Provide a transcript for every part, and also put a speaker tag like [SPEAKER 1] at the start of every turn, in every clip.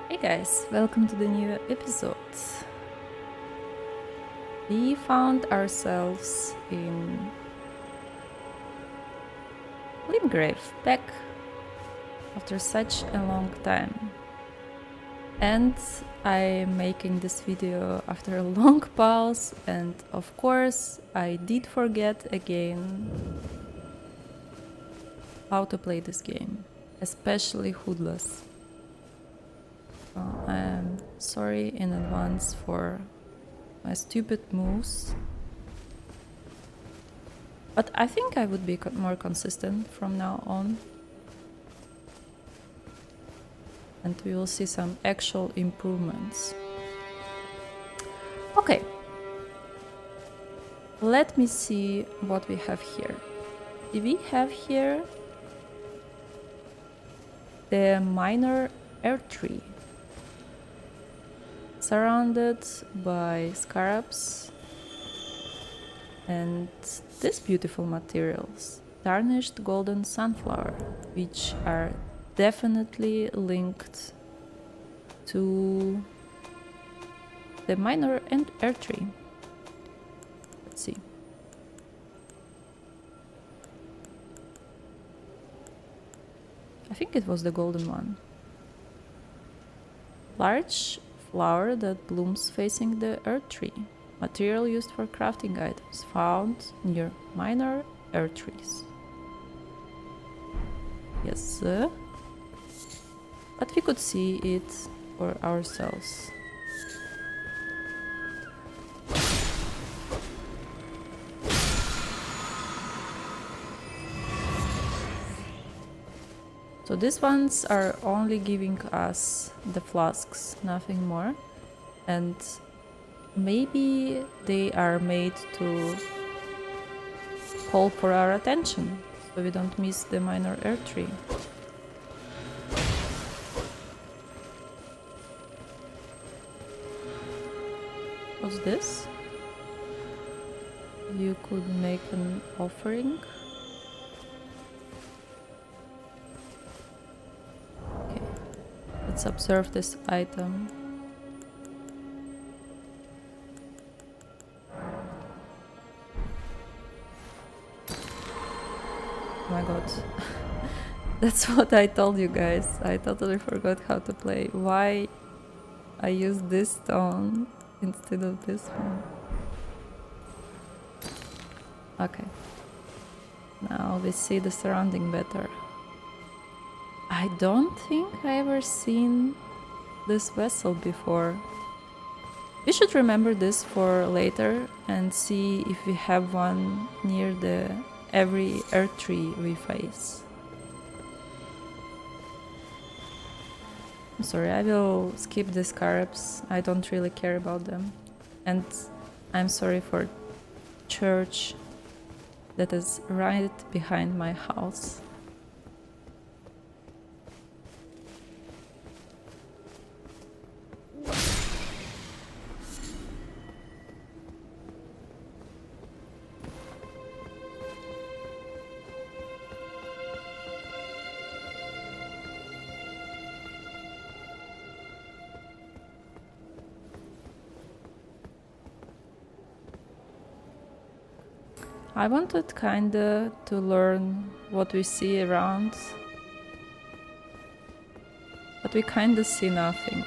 [SPEAKER 1] Hey guys, welcome to the new episode. We found ourselves in Limgrave, back after such a long time. And I'm making this video after a long pause, and of course I did forget again how to play this game, especially HUDless. I'm sorry in advance for my stupid moves. But I think I would be more consistent from now on. And we will see some actual improvements. Okay. Let me see what we have here. We have here the minor air tree, surrounded by scarabs and these beautiful materials, tarnished golden sunflower, which are definitely linked to the minor air tree. Let's see. I think it was the golden one. Large flower that blooms facing the earth tree. Material used for crafting items found near minor air trees. Yes, but we could see it for ourselves. So these ones are only giving us the flasks, nothing more. And maybe they are made to call for our attention, so we don't miss the minor air tree. What's this? You could make an offering. Okay, let's observe this item. Oh my god. That's what I told you guys. I totally forgot how to play. Why I use this stone instead of this one. Okay. Now we see the surrounding better. I don't think I ever seen this vessel before. We should remember this for later and see if we have one near every earth tree we face. I'm sorry, I will skip the scarabs. I don't really care about them. And I'm sorry for church that is right behind my house. I wanted kinda to learn what we see around, but we kinda see nothing.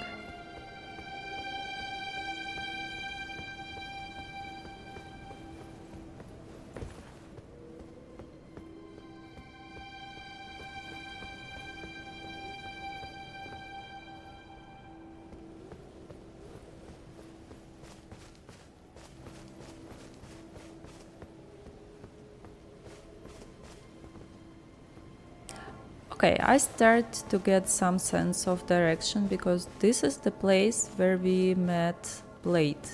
[SPEAKER 1] Okay, I start to get some sense of direction because this is the place where we met Blade.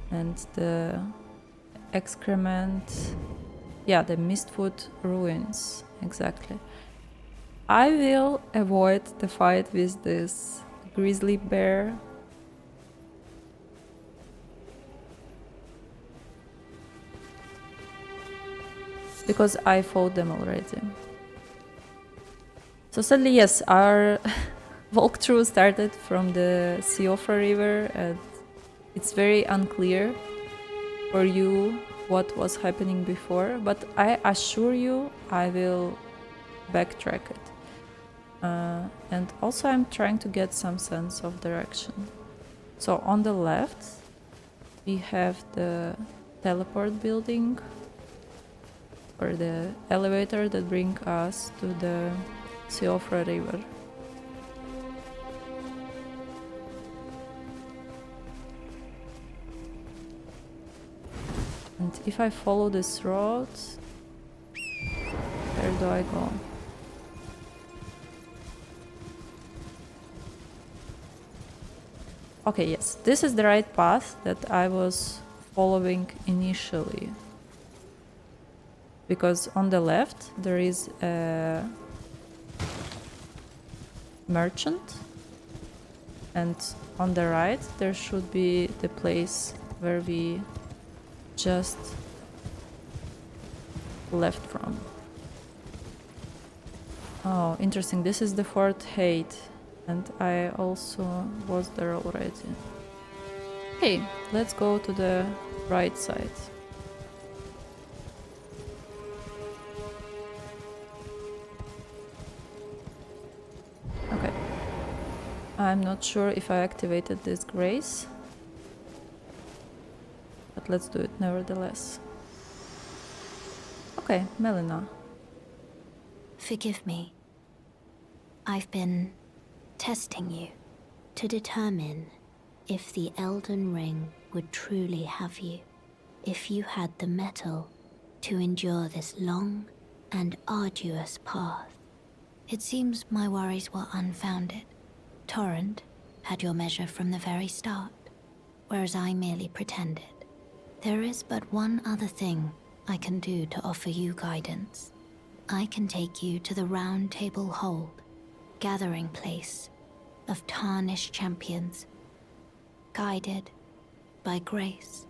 [SPEAKER 1] And the excrement, yeah, the Mistwood ruins, exactly. I will avoid the fight with this grizzly bear. Because I fought them already. So sadly, yes, our walkthrough started from the Siofra River, and it's very unclear for you what was happening before, but I assure you I will backtrack it. And also I'm trying to get some sense of direction. So on the left, we have the teleport building, or the elevator that brings us to the Siofra River. And if I follow this road, where do I go? Okay, yes, this is the right path that I was following initially. Because on the left there is a merchant, and on the right there should be the place where we just left from. Oh, interesting. This is the Fort Hate, and I also was there already. Okay, let's go to the right side. Okay. I'm not sure if I activated this grace, but let's do it nevertheless. Okay, Melina.
[SPEAKER 2] Forgive me. I've been testing you to determine if the Elden Ring would truly have you, if you had the mettle to endure this long and arduous path. It seems my worries were unfounded. Torrent had your measure from the very start, whereas I merely pretended. There is but one other thing I can do to offer you guidance. I can take you to the Roundtable Hold, gathering place of tarnished champions, guided by grace.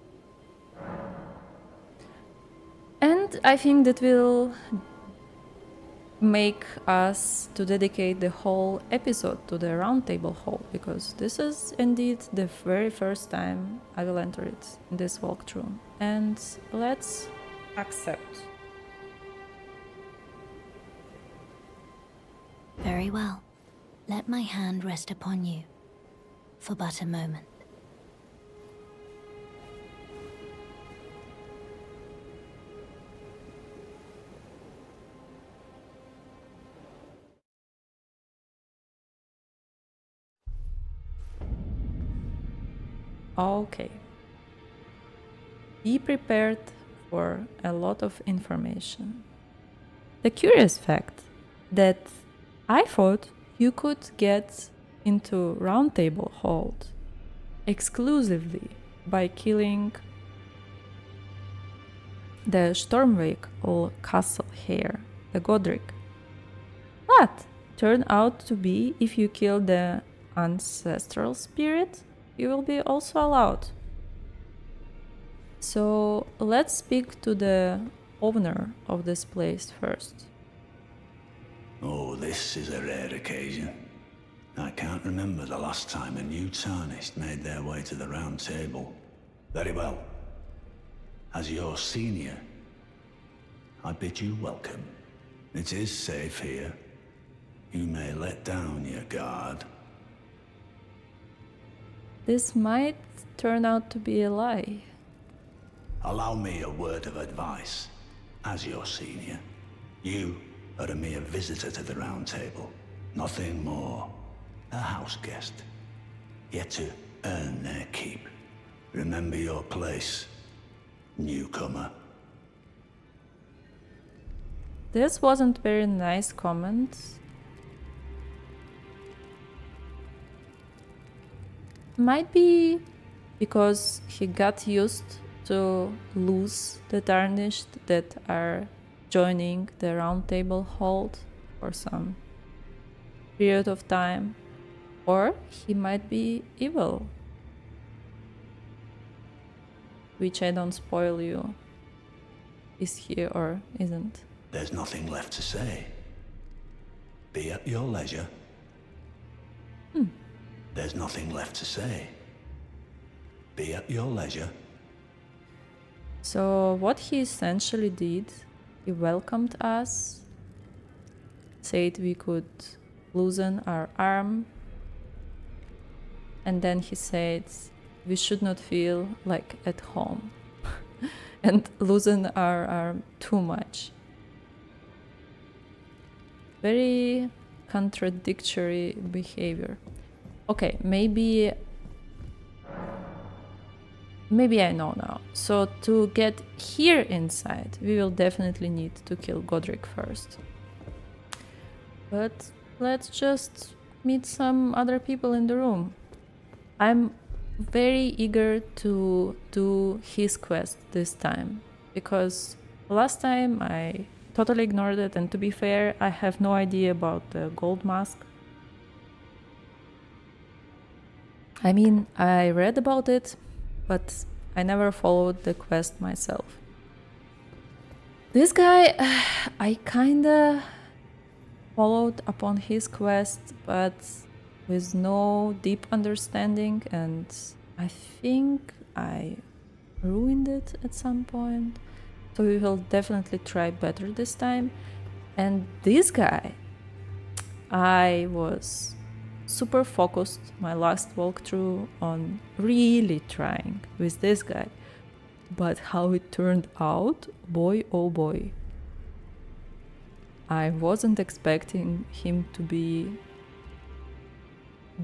[SPEAKER 1] And I think that will make us to dedicate the whole episode to the Roundtable Hall, because this is indeed the very first time I will enter it in this walkthrough. And let's accept.
[SPEAKER 2] Very well. Let my hand rest upon you for but a moment.
[SPEAKER 1] Okay. Be prepared for a lot of information. The curious fact that I thought you could get into Roundtable Hold exclusively by killing the Stormwake or Castle Hare, the Godric. But turned out to be if you kill the ancestral spirit, you will be also allowed. So let's speak to the owner of this place first.
[SPEAKER 3] Oh, this is a rare occasion. I can't remember the last time a new tarnished made their way to the Round Table. Very well. As your senior, I bid you welcome. It is safe here. You may let down your guard.
[SPEAKER 1] This might turn out to be a lie.
[SPEAKER 3] Allow me a word of advice. As your senior, you are a mere visitor to the Round Table. Nothing more. A house guest. Yet to earn their keep. Remember your place, newcomer.
[SPEAKER 1] This wasn't very nice comment. Might be because he got used to lose the tarnished that are joining the Round Table Hold for some period of time. Or he might be evil, which I don't spoil you. Is he or isn't?
[SPEAKER 3] There's nothing left to say. Be at your leisure. There's nothing left to say. Be at your leisure.
[SPEAKER 1] So what he essentially did, he welcomed us, said we could loosen our arm, and then he said we should not feel like at home and loosen our arm too much. Very contradictory behavior. Okay, maybe I know now. So to get here inside, we will definitely need to kill Godric first. But let's just meet some other people in the room. I'm very eager to do his quest this time, because last time I totally ignored it, and to be fair, I have no idea about the gold mask. I mean, I read about it, but I never followed the quest myself. This guy, I kinda followed upon his quest, but with no deep understanding, and I think I ruined it at some point. So we will definitely try better this time. And this guy, I was super focused my last walkthrough on really trying with this guy. But how it turned out, boy oh boy. I wasn't expecting him to be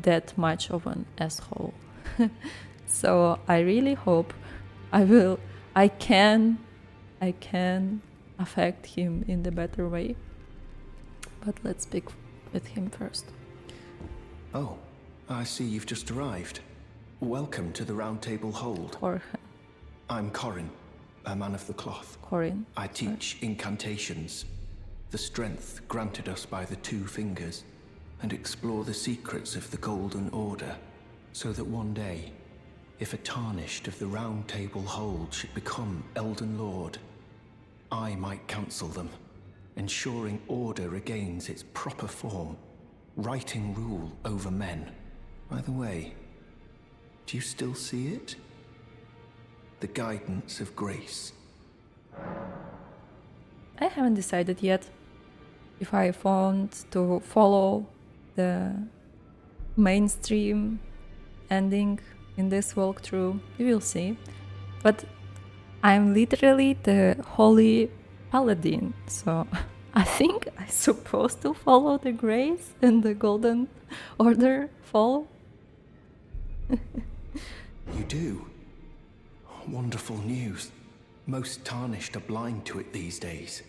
[SPEAKER 1] that much of an asshole. So I really hope I can affect him in the better way. But let's speak with him first.
[SPEAKER 4] Oh, I see you've just arrived. Welcome to the Roundtable Hold. I'm Corin, a man of the cloth.
[SPEAKER 1] Corin.
[SPEAKER 4] I teach incantations, the strength granted us by the two fingers, and explore the secrets of the Golden Order, so that one day, if a tarnished of the Roundtable Hold should become Elden Lord, I might counsel them, ensuring order regains its proper form, righting rule over men. By the way, do you still see it? The guidance of grace.
[SPEAKER 1] I haven't decided yet if I want to follow the mainstream ending in this walkthrough. We will see. But I'm literally the holy Paladin, so I think I'm supposed to follow the grace and the Golden Order follow.
[SPEAKER 4] You do? Wonderful news. Most tarnished are blind to it these days.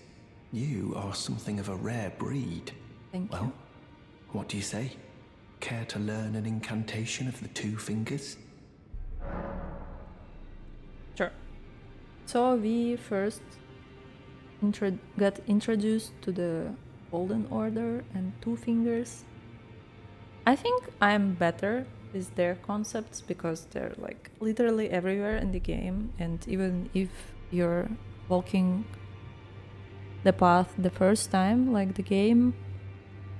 [SPEAKER 4] You are something of a rare breed.
[SPEAKER 1] Thank
[SPEAKER 4] well,
[SPEAKER 1] you.
[SPEAKER 4] What do you say? Care to learn an incantation of the two fingers?
[SPEAKER 1] Sure. So we first got introduced to the Golden Order and Two Fingers. I think I'm better with their concepts because they're like literally everywhere in the game, and even if you're walking the path the first time, like the game,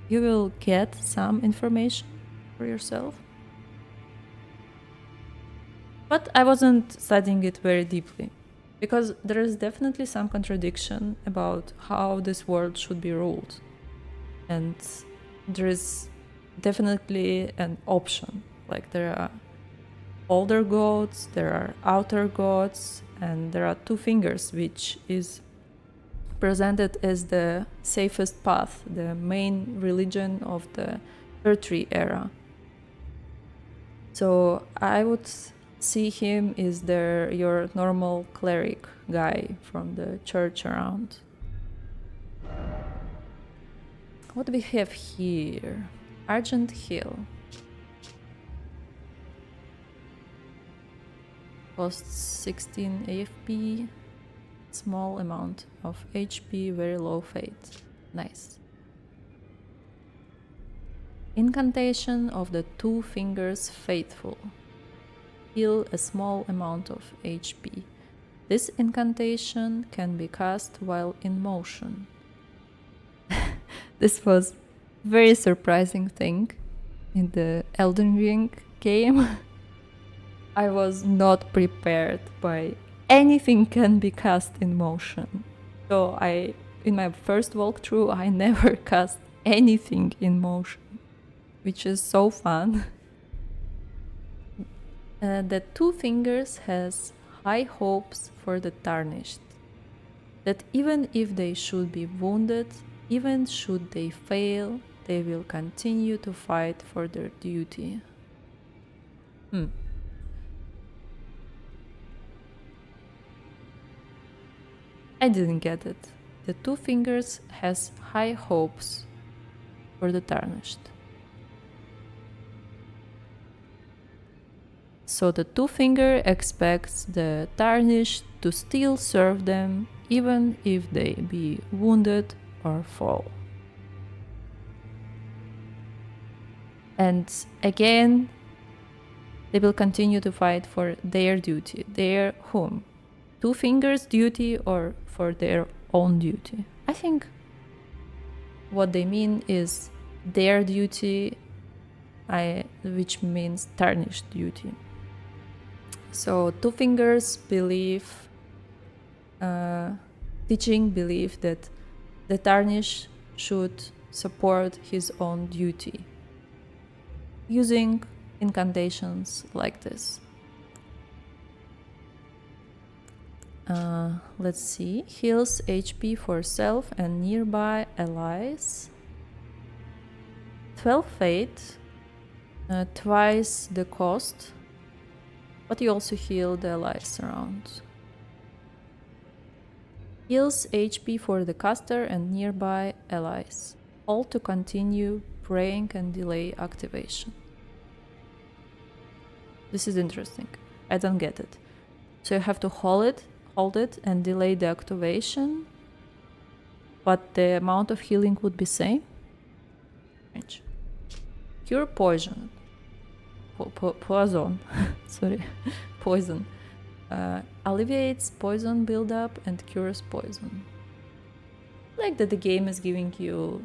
[SPEAKER 1] you will get some information for yourself. But I wasn't studying it very deeply, because there is definitely some contradiction about how this world should be ruled. And there is definitely an option. Like there are older gods, there are outer gods, and there are two fingers, which is presented as the safest path, the main religion of the Earthry era. So I would see him as your normal cleric guy from the church around. What do we have here? Argent Hill. Costs 16 AFP, small amount of HP, very low fate. Nice. Incantation of the Two Fingers Faithful. Heal a small amount of HP. This incantation can be cast while in motion. This was very surprising thing in the Elden Ring game. I was not prepared by anything can be cast in motion. So in my first walkthrough, I never cast anything in motion, which is so fun. The Two Fingers has high hopes for the Tarnished, that even if they should be wounded, even should they fail, they will continue to fight for their duty. I didn't get it. The Two Fingers has high hopes for the Tarnished. So the Two Finger expects the Tarnished to still serve them even if they be wounded or fall. And again, they will continue to fight for their duty. Their whom? Two Fingers' duty or for their own duty? I think what they mean is their duty, which means Tarnished duty. So Two Fingers believe, teaching belief that the Tarnished should support his own duty using incantations like this. Let's see. Heals HP for self and nearby allies. 12 fate, twice the cost, but you also heal the allies around. Heals HP for the caster and nearby allies. All to continue praying and delay activation. This is interesting. I don't get it. So you have to hold it and delay the activation, but the amount of healing would be same. Strange. Cure poison. Poison. Sorry. Poison. Alleviates poison buildup and cures poison. I like that the game is giving you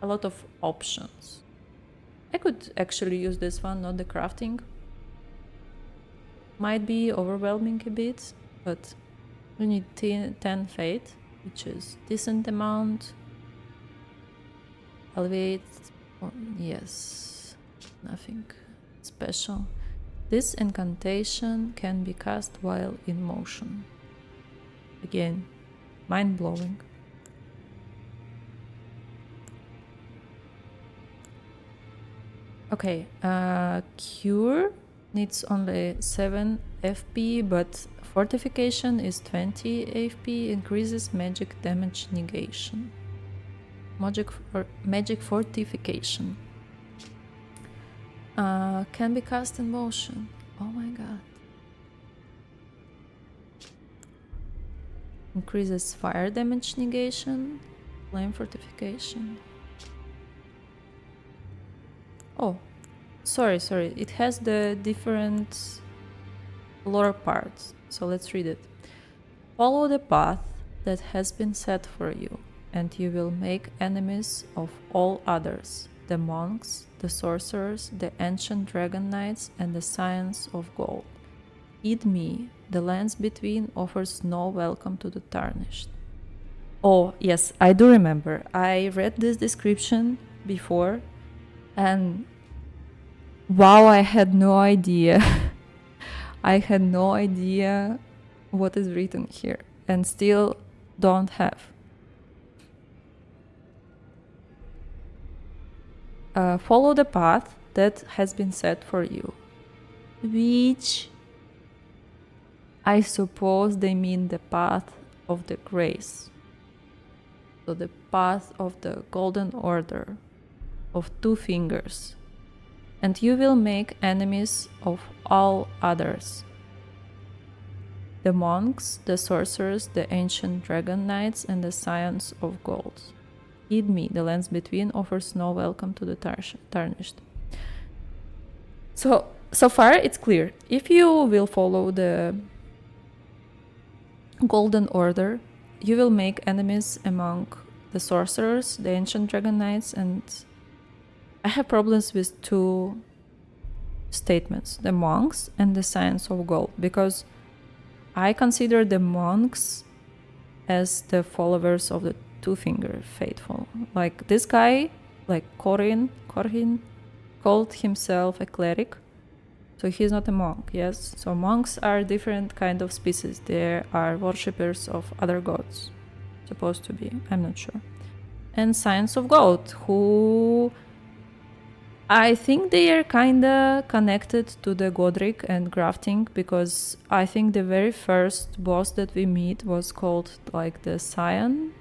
[SPEAKER 1] a lot of options. I could actually use this one, not the crafting. Might be overwhelming a bit, but we need 10 fate, which is decent amount. Elevate, yes, nothing special. This incantation can be cast while in motion. Again, mind-blowing. Okay, cure needs only 7 FP, but fortification is 20 FP, increases magic damage negation. Magic fortification. Can be cast in motion. Oh my god. Increases fire damage negation, flame fortification. Oh, sorry, it has the different lore parts, so let's read it. Follow the path that has been set for you, and you will make enemies of all others, the monks, the sorcerers, the ancient dragon knights, and the scions of gold. Heed me, the lands between offers no welcome to the tarnished. Oh, yes, I do remember. I read this description before, and wow, I had no idea. I had no idea what is written here, and still don't have. Follow the path that has been set for you, which I suppose they mean the path of the grace. So the path of the golden order of two fingers. And you will make enemies of all others. The monks, the sorcerers, the ancient dragon knights, and the scions of gold. Heed me, the lands between offers no welcome to the tarnished. So far it's clear. If you will follow the golden order, you will make enemies among the sorcerers, the ancient dragon knights, and I have problems with two statements, the monks and the science of gold, because I consider the monks as the followers of the two-finger faithful. Like this guy, like Corhin called himself a cleric, so he's not a monk, yes? So monks are different kind of species. They are worshippers of other gods, supposed to be, I'm not sure. And Science of Gold, who I think they are kinda connected to the Godric and Grafting, because I think the very first boss that we meet was called like the Scion.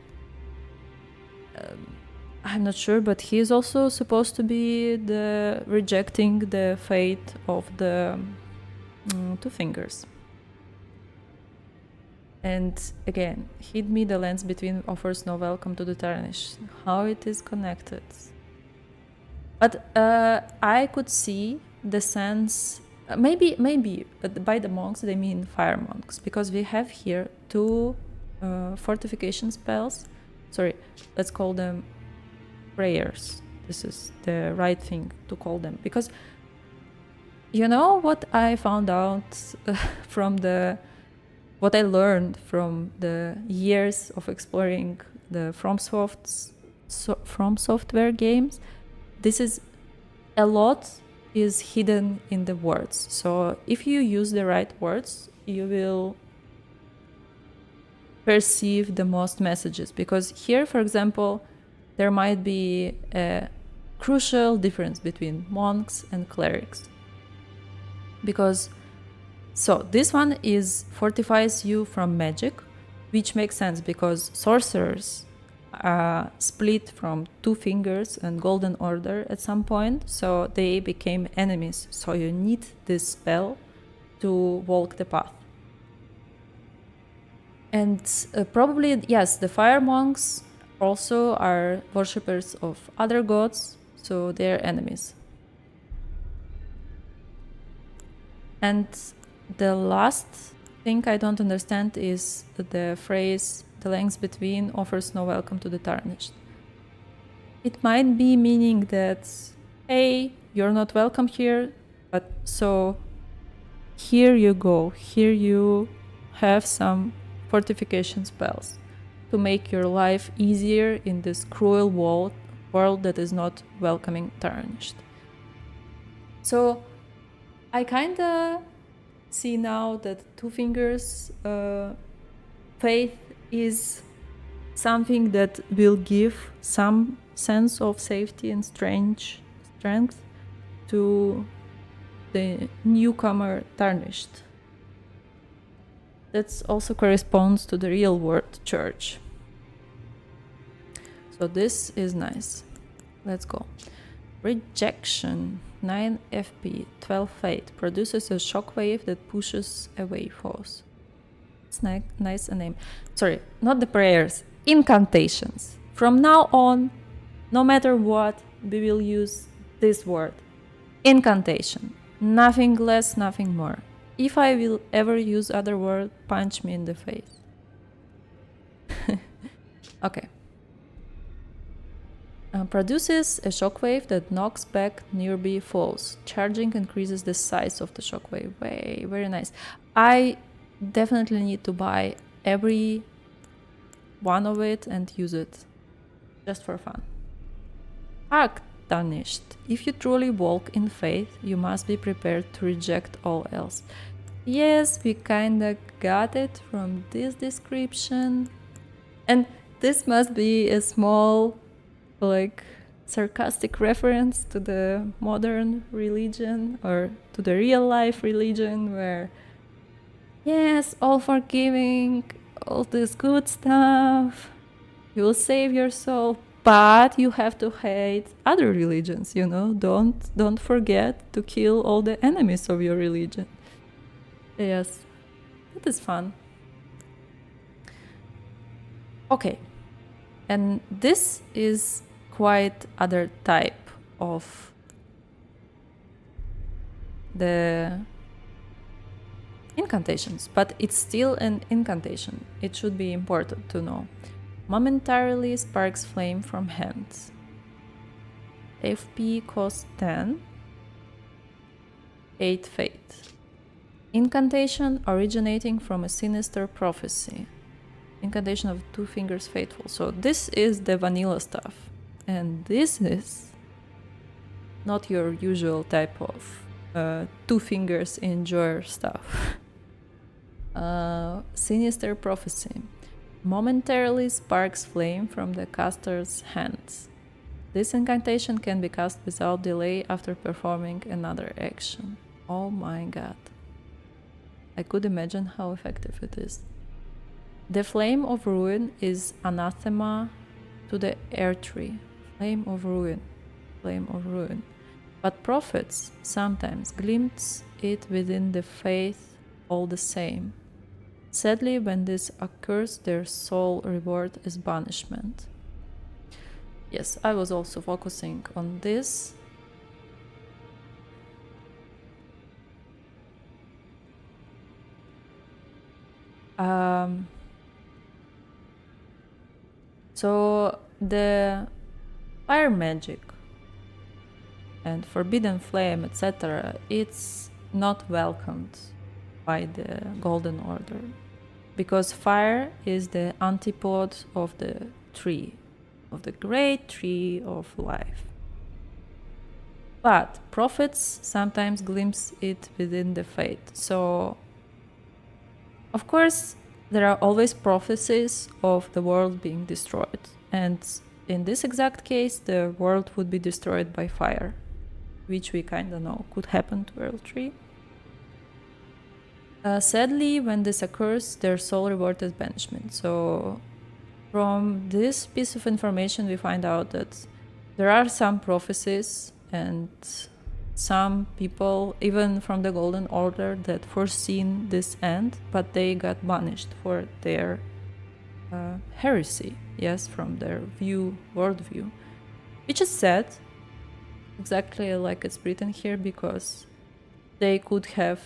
[SPEAKER 1] I'm not sure, but he is also supposed to be the rejecting the fate of the two fingers. And again, hid me the lens between offers no welcome to the tarnish. How it is connected. But I could see the sense, maybe by the monks they mean fire monks, because we have here two fortification spells. Sorry, let's call them prayers. This is the right thing to call them, because you know what I found out from what I learned from the years of exploring the From Software games. This is a lot is hidden in the words. So if you use the right words, you will perceive the most messages, because here, for example, there might be a crucial difference between monks and clerics. Because, so this one is fortifies you from magic, which makes sense because sorcerers split from two fingers and Golden Order at some point, so they became enemies. So you need this spell to walk the path. And probably, yes, the fire monks also are worshippers of other gods, so they're enemies. And the last thing I don't understand is the phrase, the length between offers no welcome to the tarnished. It might be meaning that, hey, you're not welcome here, but so here you go, here you have some fortification spells to make your life easier in this cruel world that is not welcoming tarnished. So I kinda see now that Two Fingers faith is something that will give some sense of safety and strength to the newcomer tarnished. That also corresponds to the real world church. So this is nice. Let's go. Rejection. 9 FP, 12 fate. Produces a shockwave that pushes away foes. It's nice a name. Sorry, not the prayers. Incantations. From now on, no matter what, we will use this word. Incantation. Nothing less, nothing more. If I will ever use other word, punch me in the face. Okay. Produces a shockwave that knocks back nearby foes. Charging increases the size of the shockwave. Very nice. I definitely need to buy every one of it and use it just for fun. Arc tarnished. If you truly walk in faith, you must be prepared to reject all else. Yes, we kinda got it from this description. And this must be a small, like, sarcastic reference to the modern religion or to the real life religion where, yes, all forgiving, all this good stuff, you will save your soul, but you have to hate other religions, you know? Don't forget to kill all the enemies of your religion. Yes, that is fun. Okay, and this is quite other type of the incantations, but it's still an incantation. It should be important to know. Momentarily sparks flame from hands. FP cost 10. 8 fate. Incantation originating from a sinister prophecy. Incantation of 2 fingers faithful. So this is the vanilla stuff. And this is not your usual type of 2 fingers enjoyer stuff. Sinister prophecy. Momentarily sparks flame from the caster's hands. This incantation can be cast without delay after performing another action. Oh my god. I could imagine how effective it is. The Flame of Ruin is anathema to the Air Tree. Flame of Ruin. Flame of Ruin. But prophets sometimes glimpse it within the faith all the same. Sadly, when this occurs, their sole reward is banishment. Yes, I was also focusing on this. So the fire magic and forbidden flame, etc., it's not welcomed by the Golden Order, because fire is the antipode of the tree, of the great tree of life. But prophets sometimes glimpse it within the faith. So, of course, there are always prophecies of the world being destroyed. And in this exact case, the world would be destroyed by fire, which we kind of know could happen to Earl Tree. Sadly, when this occurs, their sole reward is banishment. So from this piece of information, we find out that there are some prophecies and some people, even from the Golden Order, that foreseen this end, but they got banished for their heresy, yes, from their worldview, which is sad, exactly like it's written here, because they could have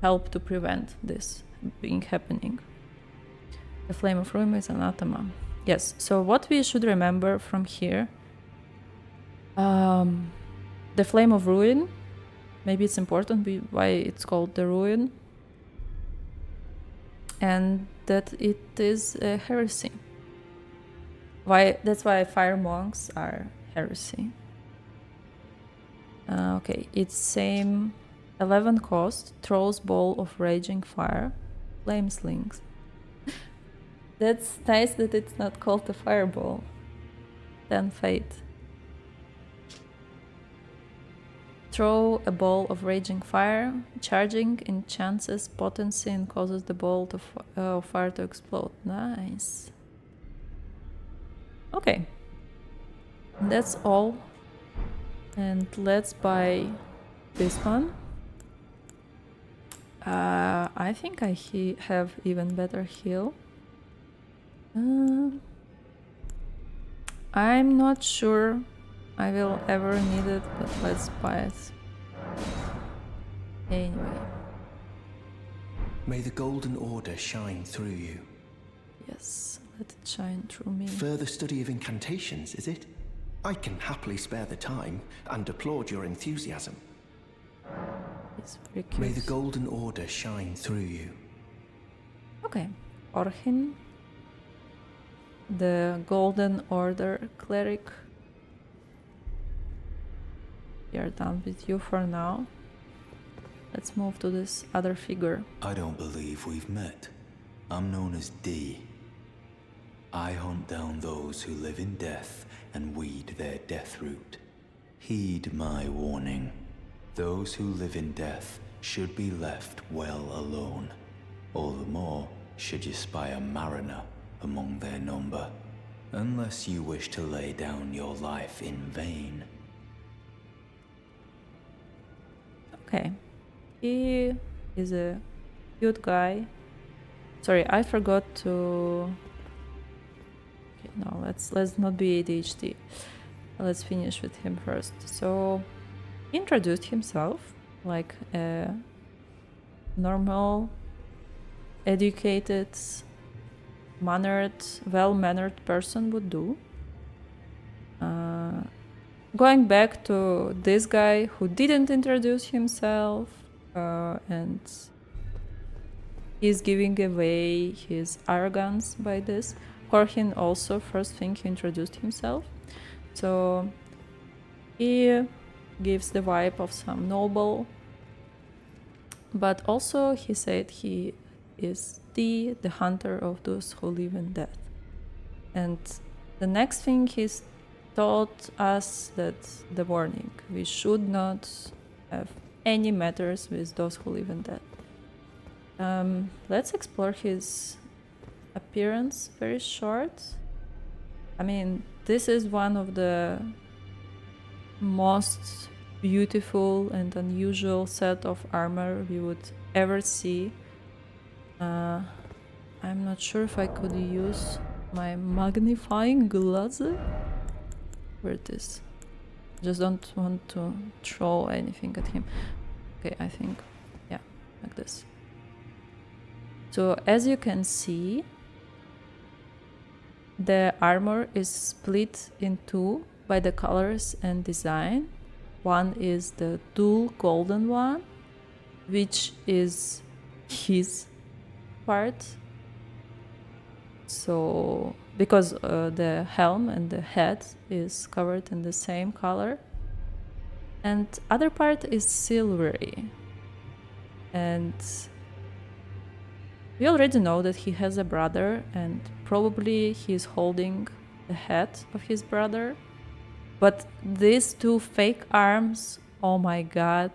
[SPEAKER 1] helped to prevent this being happening. The Flame of Ruin is anathema. Yes, so what we should remember from here, the Flame of Ruin, maybe it's important why it's called the Ruin, and that it is a heresy. That's why fire monks are heresy. Okay, it's same 11 cost, throws ball of raging fire, flame slings. That's nice that it's not called a fireball. 10 fate. Throw a ball of raging fire, charging enhances potency and causes the ball of fire to explode. Nice. Okay. That's all. And let's buy this one. I think I have even better heal. I'm not sure I will ever need it, but let's buy it. Anyway.
[SPEAKER 4] May the Golden Order shine through you.
[SPEAKER 1] Yes, let it shine through me.
[SPEAKER 4] Further study of incantations, is it? I can happily spare the time and applaud your enthusiasm.
[SPEAKER 1] It's very cute.
[SPEAKER 4] May the Golden Order shine through you.
[SPEAKER 1] Okay. Orhin. The Golden Order cleric. We are done with you for now. Let's move to this other figure.
[SPEAKER 3] I don't believe we've met. I'm known as D. I hunt down those who live in death and weed their death root. Heed my warning. Those who live in death should be left well alone. All the more should you spy a mariner among their number, unless you wish to lay down your life in vain.
[SPEAKER 1] Okay. He is a cute guy. Sorry, I forgot to... Okay, no, let's not be ADHD. Let's finish with him first. So, he introduced himself like a normal, educated, well-mannered person would do. going back to this guy who didn't introduce himself, and he's giving away his arrogance by this. Corhin also, first thing, he introduced himself. So he gives the vibe of some noble, but also he said he is the hunter of those who live in death. And the next thing he's taught us that the warning, we should not have any matters with those who live in death. Let's explore his appearance very short. I mean, this is one of the most beautiful and unusual set of armor we would ever see. I'm not sure if I could use my magnifying glass. Where it is? Just don't want to throw anything at him. Okay, I think, yeah, like this. So as you can see, the armor is split in two by the colors and design. One is the dual golden one, which is his part. So because the helm and the head is covered in the same color, and other part is silvery. And we already know that he has a brother, and probably he's holding the head of his brother. But these two fake arms, oh my god.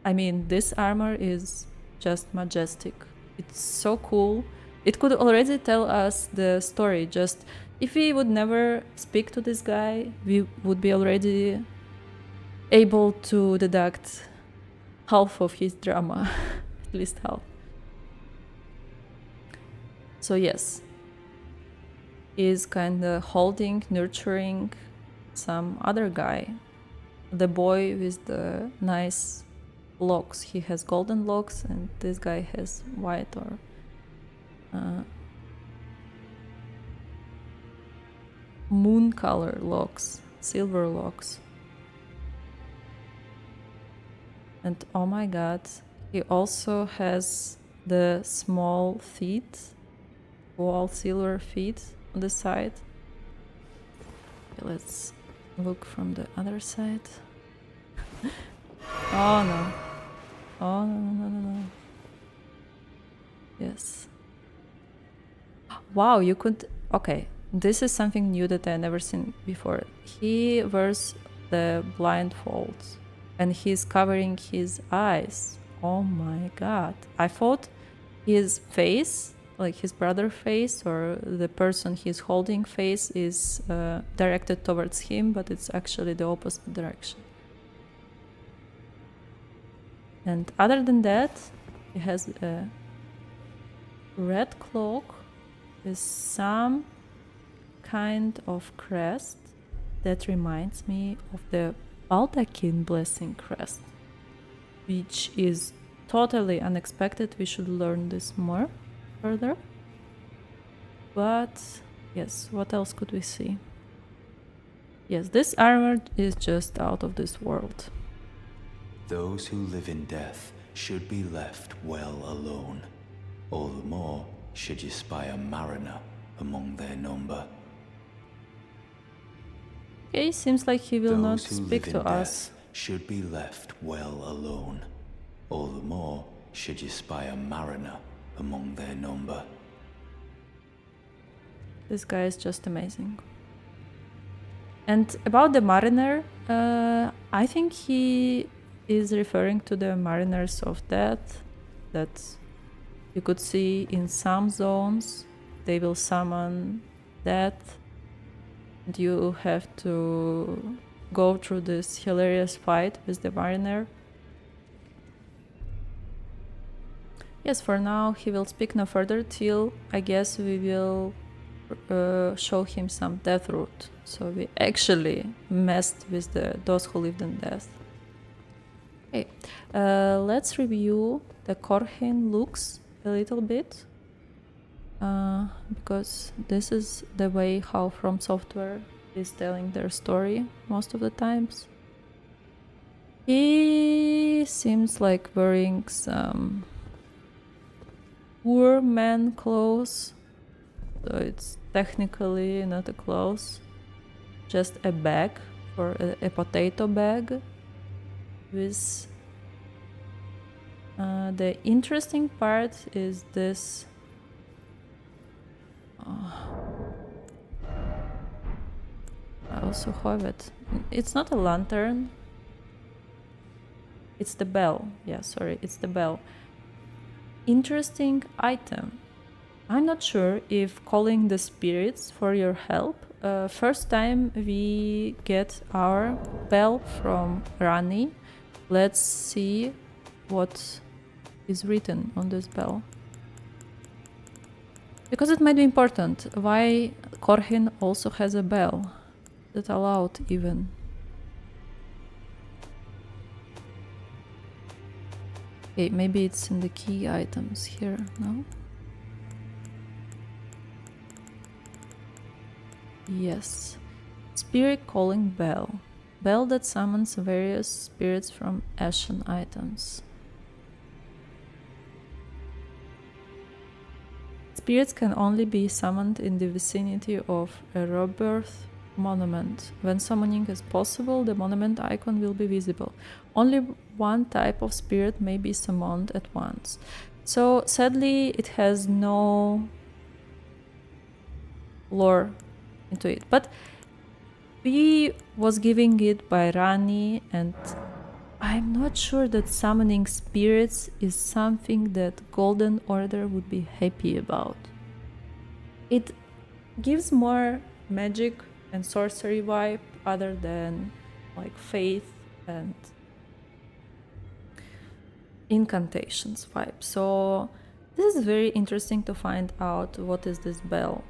[SPEAKER 1] I mean, this armor is just majestic. It's so cool. It could already tell us the story. Just if we would never speak to this guy, we would be already able to deduct half of his drama, at least half. So yes, he's kind of holding, nurturing some other guy, the boy with the nice locks. He has golden locks, and this guy has white or moon color locks, silver locks. And oh my god, he also has the small feet, all silver feet on the side. Okay, let's look from the other side. Oh no. Oh no. Yes. Wow, you could... Okay, this is something new that I never seen before. He wears the blindfolds and he's covering his eyes. Oh my god. I thought his face, like his brother's face or the person he's holding face, is directed towards him, but it's actually the opposite direction. And other than that, he has a red cloak with some kind of crest that reminds me of the Baldachin blessing crest, which is totally unexpected. We should learn this more further. But yes, what else could we see? Yes, this armor is just out of this world.
[SPEAKER 5] Those who live in death should be left well alone. All the more should you spy a mariner among their number.
[SPEAKER 1] Okay, seems like he will not
[SPEAKER 5] Those who
[SPEAKER 1] speak
[SPEAKER 5] live
[SPEAKER 1] to
[SPEAKER 5] in
[SPEAKER 1] us.
[SPEAKER 5] death should be left well alone. All the more should you spy a mariner among their number.
[SPEAKER 1] This guy is just amazing. And about the mariner, I think he is referring to the mariners of death that you could see in some zones. They will summon death, and you have to go through this hilarious fight with the mariner. Yes, for now he will speak no further till I guess we will show him some death route. So we actually messed with those who lived in death. Okay, let's review the Corhin looks a little bit, because this is the way how From Software is telling their story most of the times. He seems like wearing some poor man clothes, so it's technically not a clothes, just a bag, for a potato bag with the interesting part is this I also have it. It's not a lantern. It's the bell. Yeah, sorry, it's the bell. Interesting item. I'm not sure if calling the spirits for your help. First time we get our bell from Rani. Let's see what is written on this bell. Because it might be important. Why Korhin also has a bell that allowed even. Okay, maybe it's in the key items here, no? Yes. Spirit calling bell. Bell that summons various spirits from ashen items. Spirits can only be summoned in the vicinity of a rebirth monument. When summoning is possible, the monument icon will be visible. Only one type of spirit may be summoned at once. So sadly, it has no lore into it. But we was giving it by Rani, and I'm not sure that summoning spirits is something that Golden Order would be happy about. It gives more magic and sorcery vibe other than like faith and incantations vibe. So this is very interesting to find out what is this bell.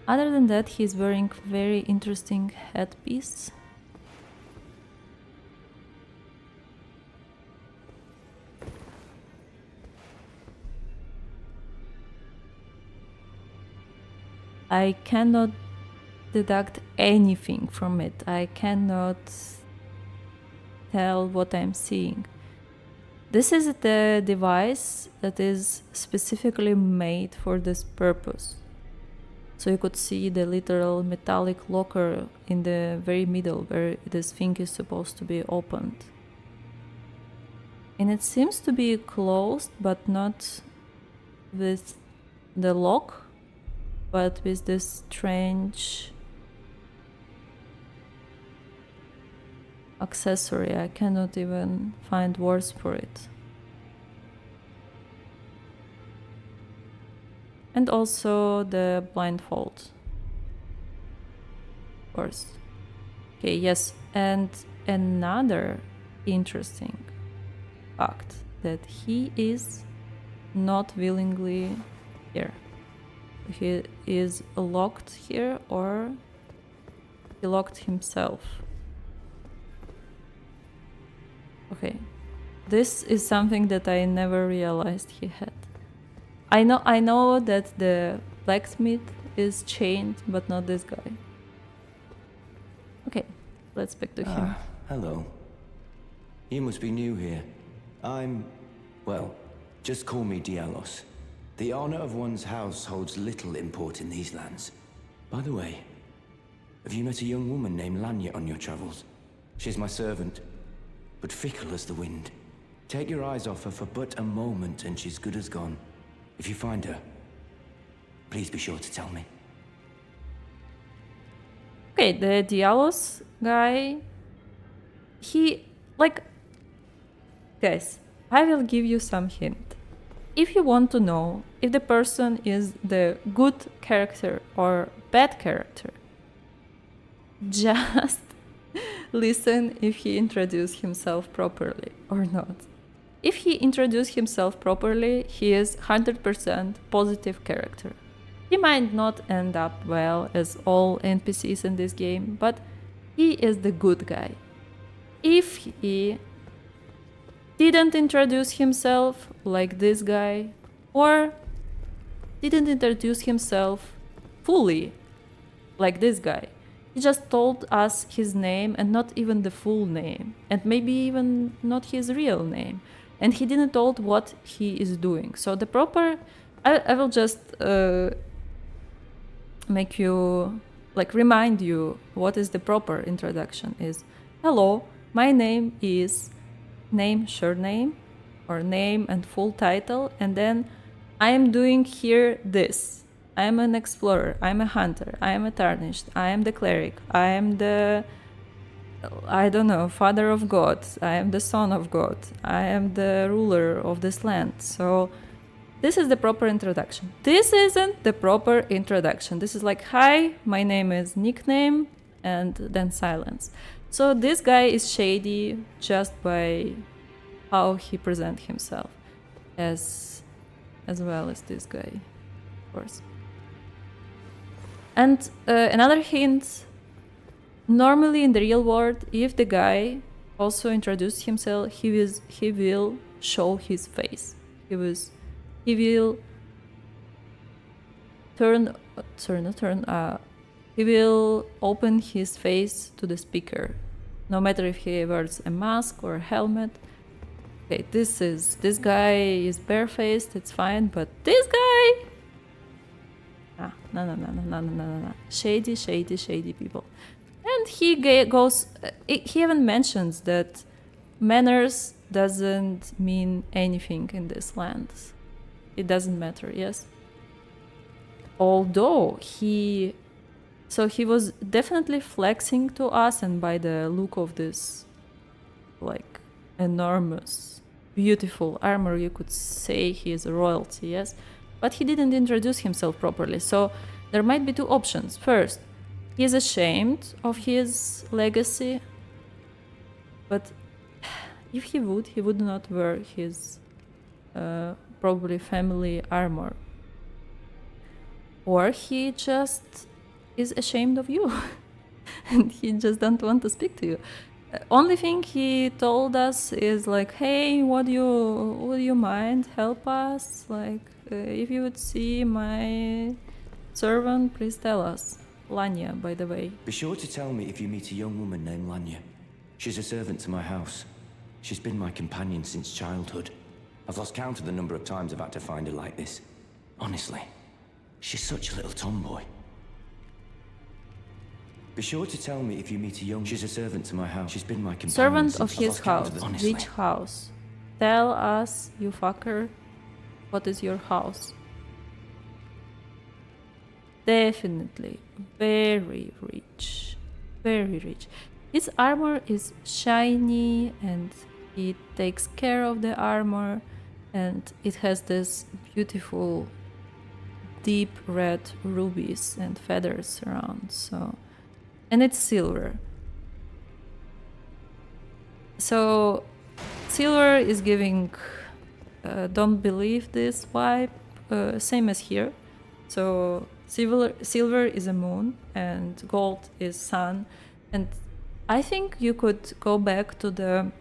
[SPEAKER 1] Other than that, he's wearing very interesting headpiece. I cannot deduct anything from it. I cannot tell what I'm seeing. This is the device that is specifically made for this purpose. So you could see the literal metallic locker in the very middle where this thing is supposed to be opened. And it seems to be closed, but not with the lock, but with this strange accessory. I cannot even find words for it. And also the blindfold. Of course. Okay, yes. And another interesting fact that he is not willingly here. He is locked here, or he locked himself. Okay. This is something that I never realized he had. I know that the blacksmith is chained, but not this guy. Okay, let's speak to him.
[SPEAKER 6] Hello. You must be new here. Well, just call me Dialos. The honor of one's house holds little import in these lands. By the way, have you met a young woman named Lanya on your travels? She's my servant, but fickle as the wind. Take your eyes off her for but a moment and she's good as gone. If you find her, please be sure to tell me.
[SPEAKER 1] Okay, the Dialos guy, he, like, guys, I will give you some hint. If you want to know if the person is the good character or bad character, just listen if he introduced himself properly or not. If he introduced himself properly, he is 100% positive character. He might not end up well as all NPCs in this game, but he is the good guy. If he didn't introduce himself like this guy, or didn't introduce himself fully, like this guy. He just told us his name and not even the full name, and maybe even not his real name. And he didn't told what he is doing. So the proper, I will just make you, like, remind you what is the proper introduction is. Hello, my name is name, surname, or name and full title, and then I am doing here this. I am an explorer, I am a hunter, I am a tarnished, I am the cleric, I am the, I don't know, father of God, I am the son of God, I am the ruler of this land. So this is the proper introduction. This isn't the proper introduction. This is like, hi, my name is nickname, and then silence. So this guy is shady just by how he presents himself, as well as this guy, of course. And another hint, normally in the real world, if the guy also introduced himself, he will show his face. He will he will open his face to the speaker, no matter if he wears a mask or a helmet. Okay, this guy is barefaced, it's fine, but this guy, no. Shady people. And he goes, he even mentions that manners doesn't mean anything in this land. It doesn't matter, yes? Although he was definitely flexing to us, and by the look of this, like, enormous, beautiful armor, you could say he is a royalty, yes? But he didn't introduce himself properly, so there might be two options. First, he is ashamed of his legacy, but if he would not wear his probably family armor. Or he just is ashamed of you and he just don't want to speak to you. Only thing he told us is like, hey, would you mind help us? Like, if you would see my servant, please tell us. Lanya, by the way.
[SPEAKER 6] Be sure to tell me if you meet a young woman named Lanya. She's a servant to my house. She's been my companion since childhood. I've lost count of the number of times I've had to find her like this. Honestly, she's such a little tomboy. Be sure to tell me if you meet a young... She's a servant to my house. She's been my companion.
[SPEAKER 1] Servant of his house. Which house? Tell us, you fucker. What is your house? Definitely. Very rich. Very rich. His armor is shiny and he takes care of the armor, and it has this beautiful deep red rubies and feathers around, so, and it's silver. So silver is giving don't believe this vibe, same as here. So silver is a moon and gold is sun, and I think you could go back to the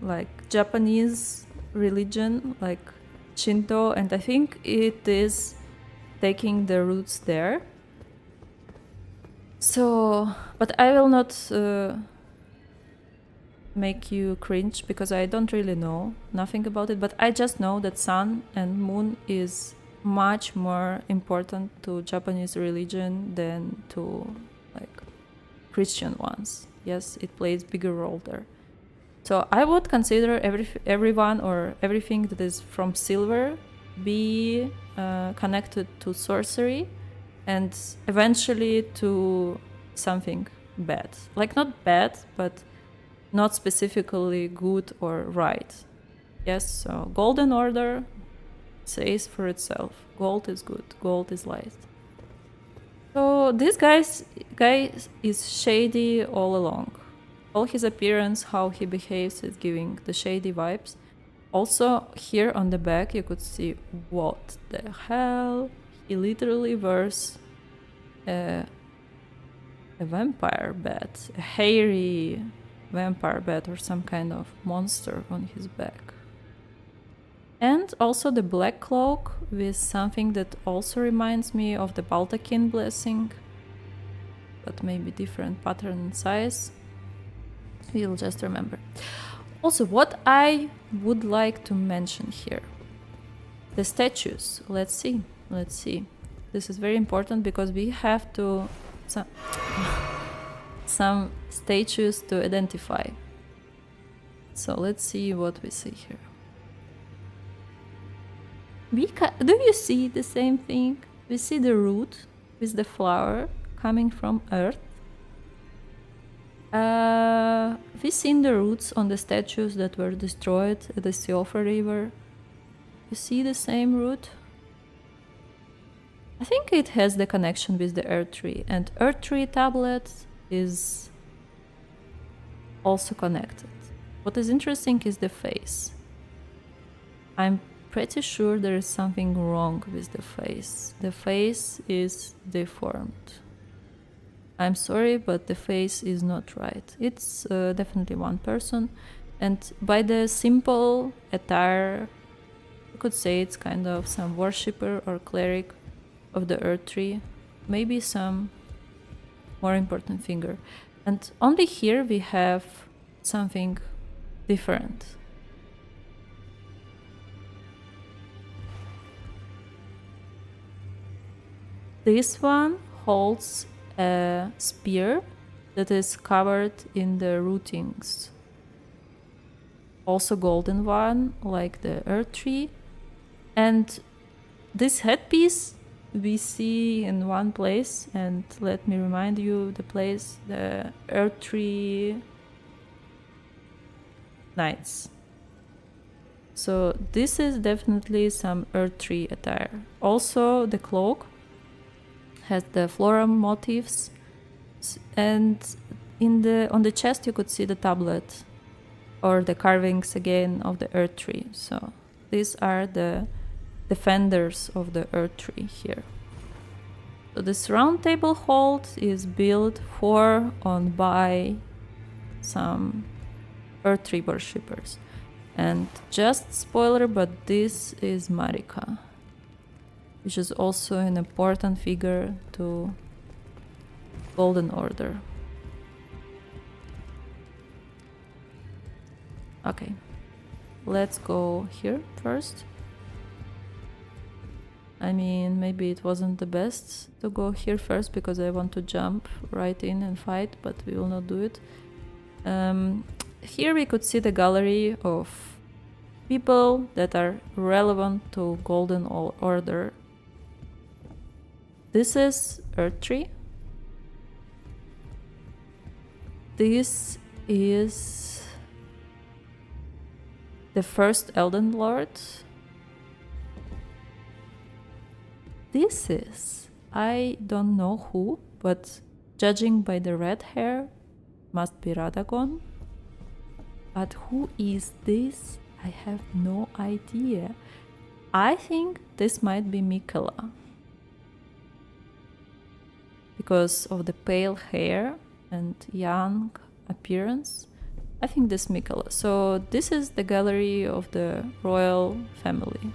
[SPEAKER 1] like Japanese religion, like Shinto, and I think it is taking the roots there. So, but I will not make you cringe because I don't really know nothing about it, but I just know that sun and moon is much more important to Japanese religion than to like Christian ones. Yes, it plays bigger role there. So I would consider everyone or everything that is from silver be connected to sorcery and eventually to something bad. Like not bad, but not specifically good or right. Yes, so Golden Order says for itself. Gold is good, gold is light. So this guy is shady all along. All his appearance, how he behaves is giving the shady vibes. Also, here on the back you could see what the hell. He literally wears a vampire bat, a hairy vampire bat or some kind of monster on his back. And also the black cloak with something that also reminds me of the Baldakin blessing, but maybe different pattern and size. We'll just remember. Also, what I would like to mention here, the statues. Let's see. This is very important because we have to some statues to identify. So let's see what we see here. Do you see the same thing? We see the root with the flower coming from earth. We've seen the roots on the statues that were destroyed at the Siofa River. You see the same root? I think it has the connection with the Earth Tree, and Earth Tree tablet is also connected. What is interesting is the face. I'm pretty sure there is something wrong with the face. The face is deformed. I'm sorry, but the face is not right. It's definitely one person, and by the simple attire, you could say it's kind of some worshipper or cleric of the Earth Tree, maybe some more important figure. And only here we have something different. This one holds a spear that is covered in the rootings. Also golden one, like the Earth Tree. And this headpiece we see in one place, and let me remind you the place, the Earth Tree Knights. So this is definitely some Earth Tree attire. Also the cloak has the floral motifs, and on the chest you could see the tablet or the carvings again of the Earth Tree. So these are the defenders of the Earth Tree here. So this round table hold is built for and by some Earth Tree worshippers. And just spoiler, but this is Marika, which is also an important figure to Golden Order. Okay, let's go here first. I mean, maybe it wasn't the best to go here first because I want to jump right in and fight, but we will not do it. Here we could see the gallery of people that are relevant to Golden Order. This is Earth Tree. This is the first Elden Lord. This is, I don't know who, but judging by the red hair, must be Radagon. But who is this? I have no idea. I think this might be Miquella, because of the pale hair and young appearance. I think this Miquella. So this is the gallery of the royal family.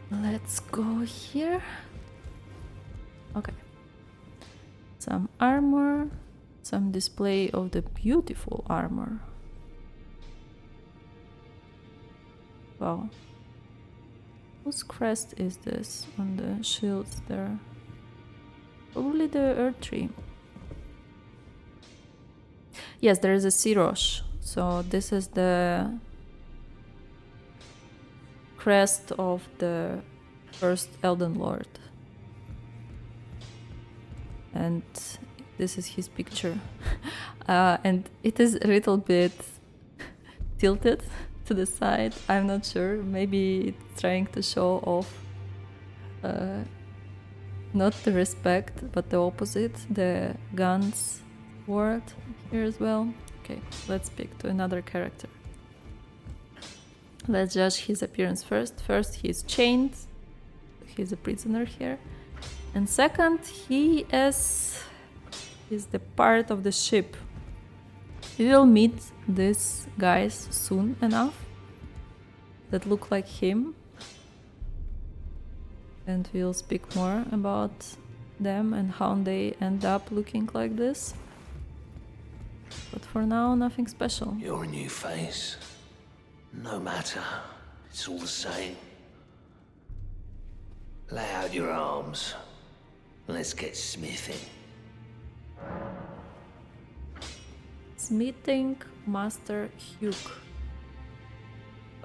[SPEAKER 1] Let's go here. Okay. Some armor, some display of the beautiful armor. Wow. Whose crest is this on the shields there? Probably the Earth Tree. Yes, there is a Sirosh. So this is the crest of the first Elden Lord. And this is his picture. And it is a little bit tilted to the side. I'm not sure. Maybe it's trying to show off not the respect, but the opposite. The guns word here as well. Okay, let's pick to another character. Let's judge his appearance first. First, he's chained. He's a prisoner here. And second, he is the part of the ship. We will meet these guys soon enough that look like him. And we'll speak more about them and how they end up looking like this. But for now, nothing special.
[SPEAKER 7] You're a new face. No matter. It's all the same. Lay out your arms. Let's get smithing.
[SPEAKER 1] Smithing Master Hugh.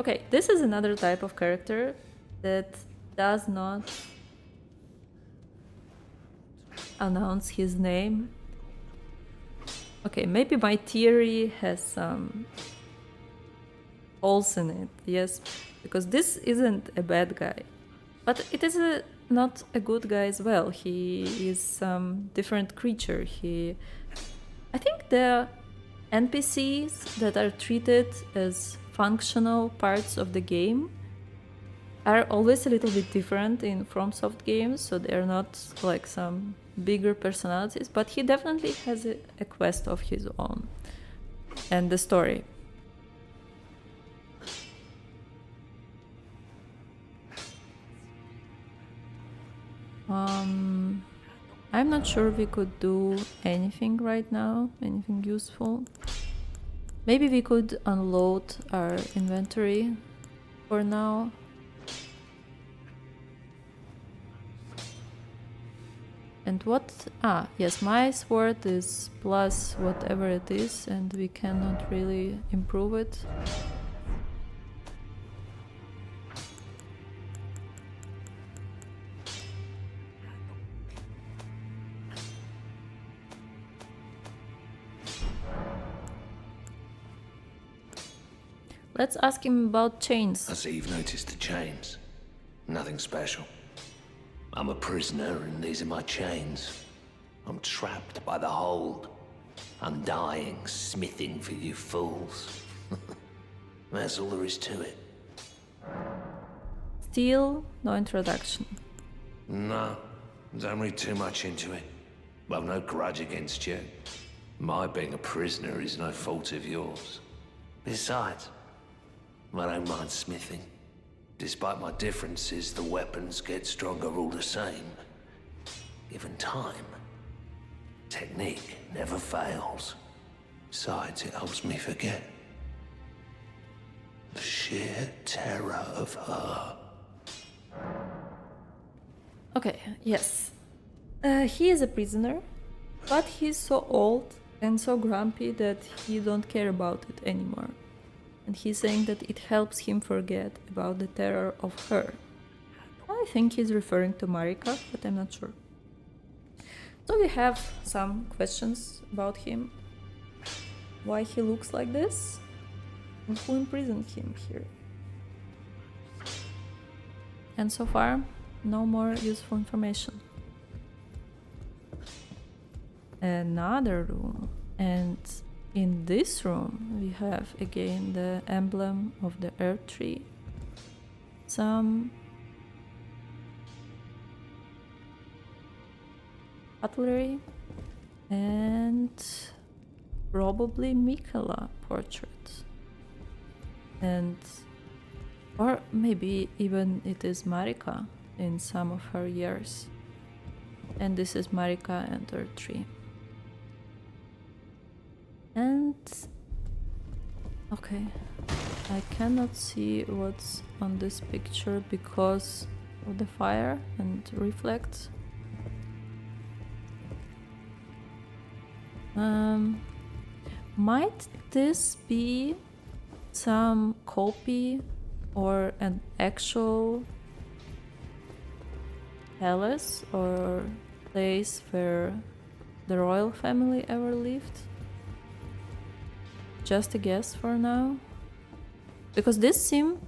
[SPEAKER 1] Okay, this is another type of character that does not announce his name. Okay, maybe my theory has some holes in it, yes, because this isn't a bad guy, but it is not a good guy as well. He is some different creature. I think the NPCs that are treated as functional parts of the game are always a little bit different in FromSoft games, so they're not like some bigger personalities, but he definitely has a quest of his own and the story. I'm not sure we could do anything right now, anything useful. Maybe we could unload our inventory for now. And what? Ah, yes, my sword is plus whatever it is, and we cannot really improve it. Let's ask him about chains.
[SPEAKER 7] I see you've noticed the chains. Nothing special. I'm a prisoner and these are my chains. I'm trapped by the hold. I'm dying, smithing for you fools. That's all there is to it.
[SPEAKER 1] Still no introduction.
[SPEAKER 7] No, don't read too much into it. I've no grudge against you. My being a prisoner is no fault of yours. Besides, I don't mind smithing. Despite my differences, the weapons get stronger all the same. Given time, technique never fails. Besides, it helps me forget the sheer terror of her.
[SPEAKER 1] Okay, yes. He is a prisoner, but he's so old and so grumpy that he don't care about it anymore. And he's saying that it helps him forget about the terror of her. I think he's referring to Marika, but I'm not sure. So we have some questions about him. Why he looks like this? And who imprisoned him here? And so far, no more useful information. Another room, and in this room we have again the emblem of the earth tree, some cutlery, and probably Mikola portrait, and or maybe even it is Marika in some of her years, and this is Marika and her tree. And okay, I cannot see what's on this picture because of the fire and reflects. Might this be some copy or an actual palace or place where the royal family ever lived? Just a guess for now, because this seems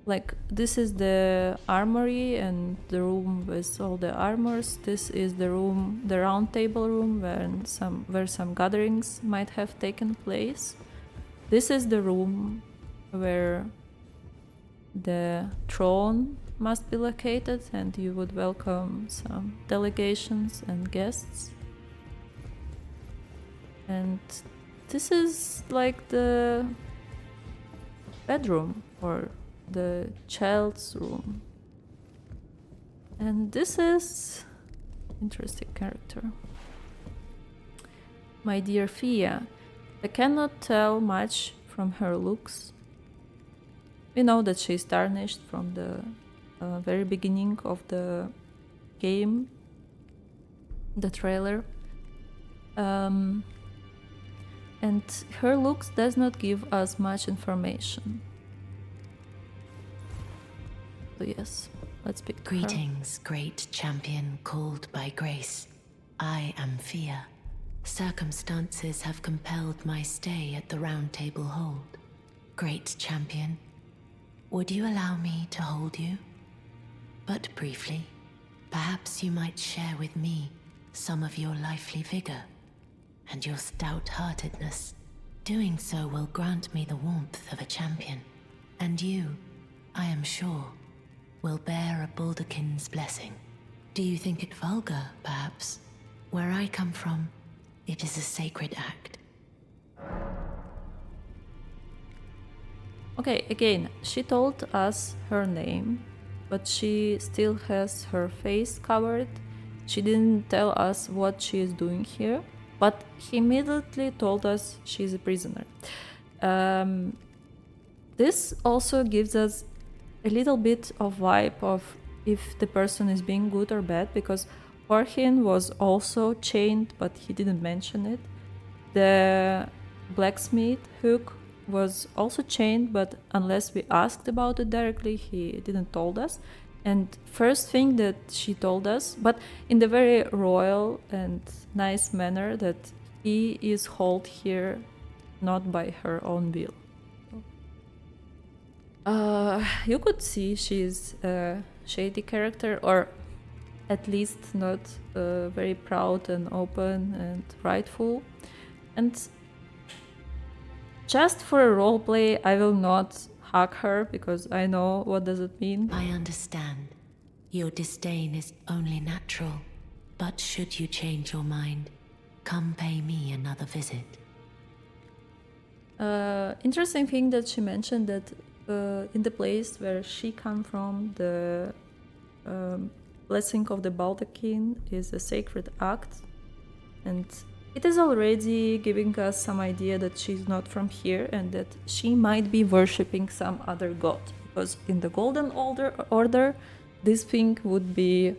[SPEAKER 1] like this is the armory and the room with all the armors. This is the room, the Roundtable room, where some gatherings might have taken place. This is the room where the throne must be located, and you would welcome some delegations and guests. And this is like the bedroom or the child's room. And this is interesting character. My dear Fia, I cannot tell much from her looks. We know that she's tarnished from the very beginning of the game, the trailer. And her looks does not give us much information. So yes, let's pick her.
[SPEAKER 8] Greetings, great champion called by grace. I am Fia. Circumstances have compelled my stay at the Roundtable hold. Great champion, would you allow me to hold you? But briefly, perhaps you might share with me some of your lively vigor and your stout-heartedness. Doing so will grant me the warmth of a champion, and you, I am sure, will bear a Baldakin's blessing. Do you think it vulgar, perhaps? Where I come from, it is a sacred act.
[SPEAKER 1] Okay, again, she told us her name, but she still has her face covered. She didn't tell us what she is doing here, but he immediately told us she's a prisoner. This also gives us a little bit of vibe of if the person is being good or bad, because Orhin was also chained, but he didn't mention it. The blacksmith Hook was also chained, but unless we asked about it directly, he didn't told us. And first thing that she told us, but in the very royal and nice manner, that he is held here not by her own will. You could see she's a shady character, or at least not very proud and open and rightful. And just for a roleplay, I will not hug her because I know what does it mean.
[SPEAKER 8] I understand. Your disdain is only natural, but should you change your mind, come pay me another visit.
[SPEAKER 1] Interesting thing that she mentioned that in the place where she come from, the blessing of the Baldakin is a sacred act, and it is already giving us some idea that she's not from here and that she might be worshipping some other god, because in the Golden Order this thing would be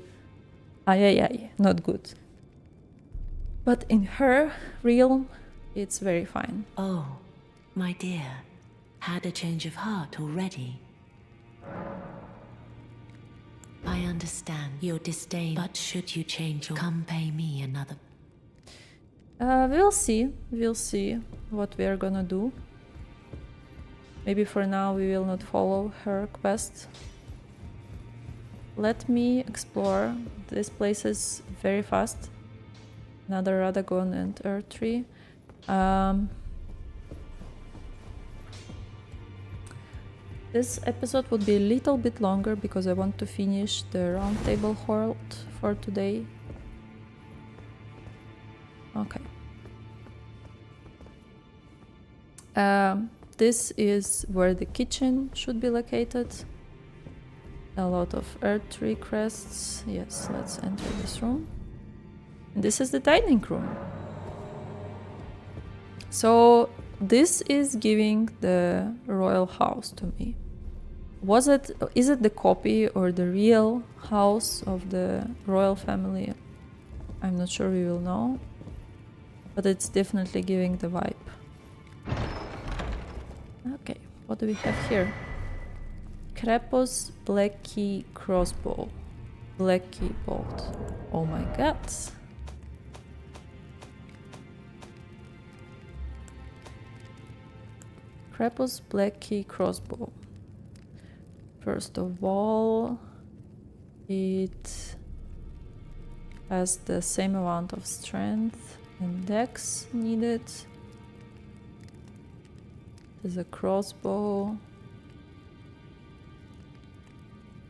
[SPEAKER 1] not good. But in her realm, it's very fine.
[SPEAKER 8] Oh, my dear, had a change of heart already. I understand your disdain, but should you change your... Come pay me another...
[SPEAKER 1] We'll see what we are gonna do. Maybe for now we will not follow her quest. Let me explore these places very fast. Another Radagon and Earth-Tree. This episode would be a little bit longer because I want to finish the Roundtable hold for today. Okay. This is where the kitchen should be located. A lot of Earth-Tree crests. Yes, let's enter this room. And this is the dining room. So this is giving the royal house to me. Is it the copy or the real house of the royal family? I'm not sure, we will know. But it's definitely giving the vibe. Okay, what do we have here? Krepos Black Key Crossbow. Black Key Bolt. Oh my god. Krepos Black Key Crossbow. First of all, it has the same amount of strength and dex needed. There's a crossbow.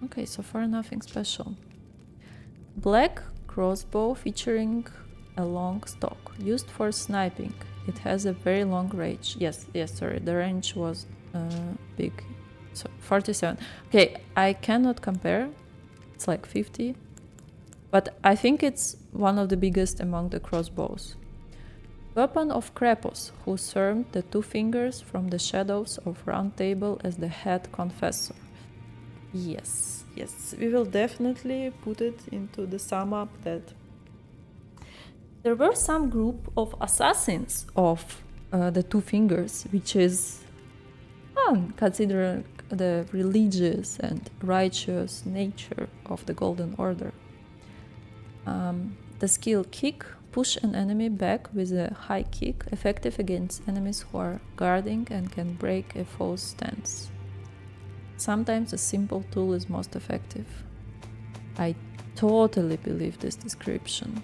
[SPEAKER 1] Okay, so far nothing special. Black crossbow featuring a long stock, used for sniping. It has a very long range. Yes, sorry, the range was big. So 47. Okay, I cannot compare. It's like 50. But I think it's one of the biggest among the crossbows. Weapon of Krepos, who served the two fingers from the shadows of Roundtable as the head confessor. Yes, we will definitely put it into the sum up that there were some group of assassins of the two fingers, which is considering the religious and righteous nature of the Golden Order. The skill kick, push an enemy back with a high kick, effective against enemies who are guarding and can break a foe's stance. Sometimes a simple tool is most effective. I totally believe this description.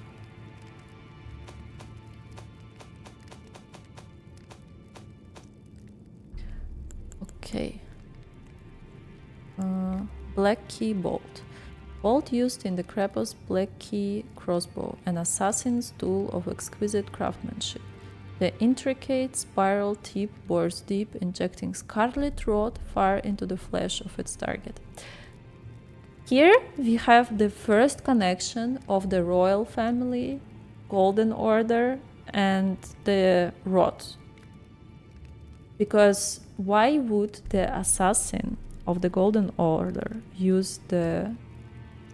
[SPEAKER 1] Okay. Black Key Bolt. Bolt used in the Krepos Black Key crossbow, an assassin's tool of exquisite craftsmanship. The intricate spiral tip bores deep, injecting scarlet rot far into the flesh of its target. Here we have the first connection of the royal family, Golden Order, and the rot. Because why would the assassin of the Golden Order use the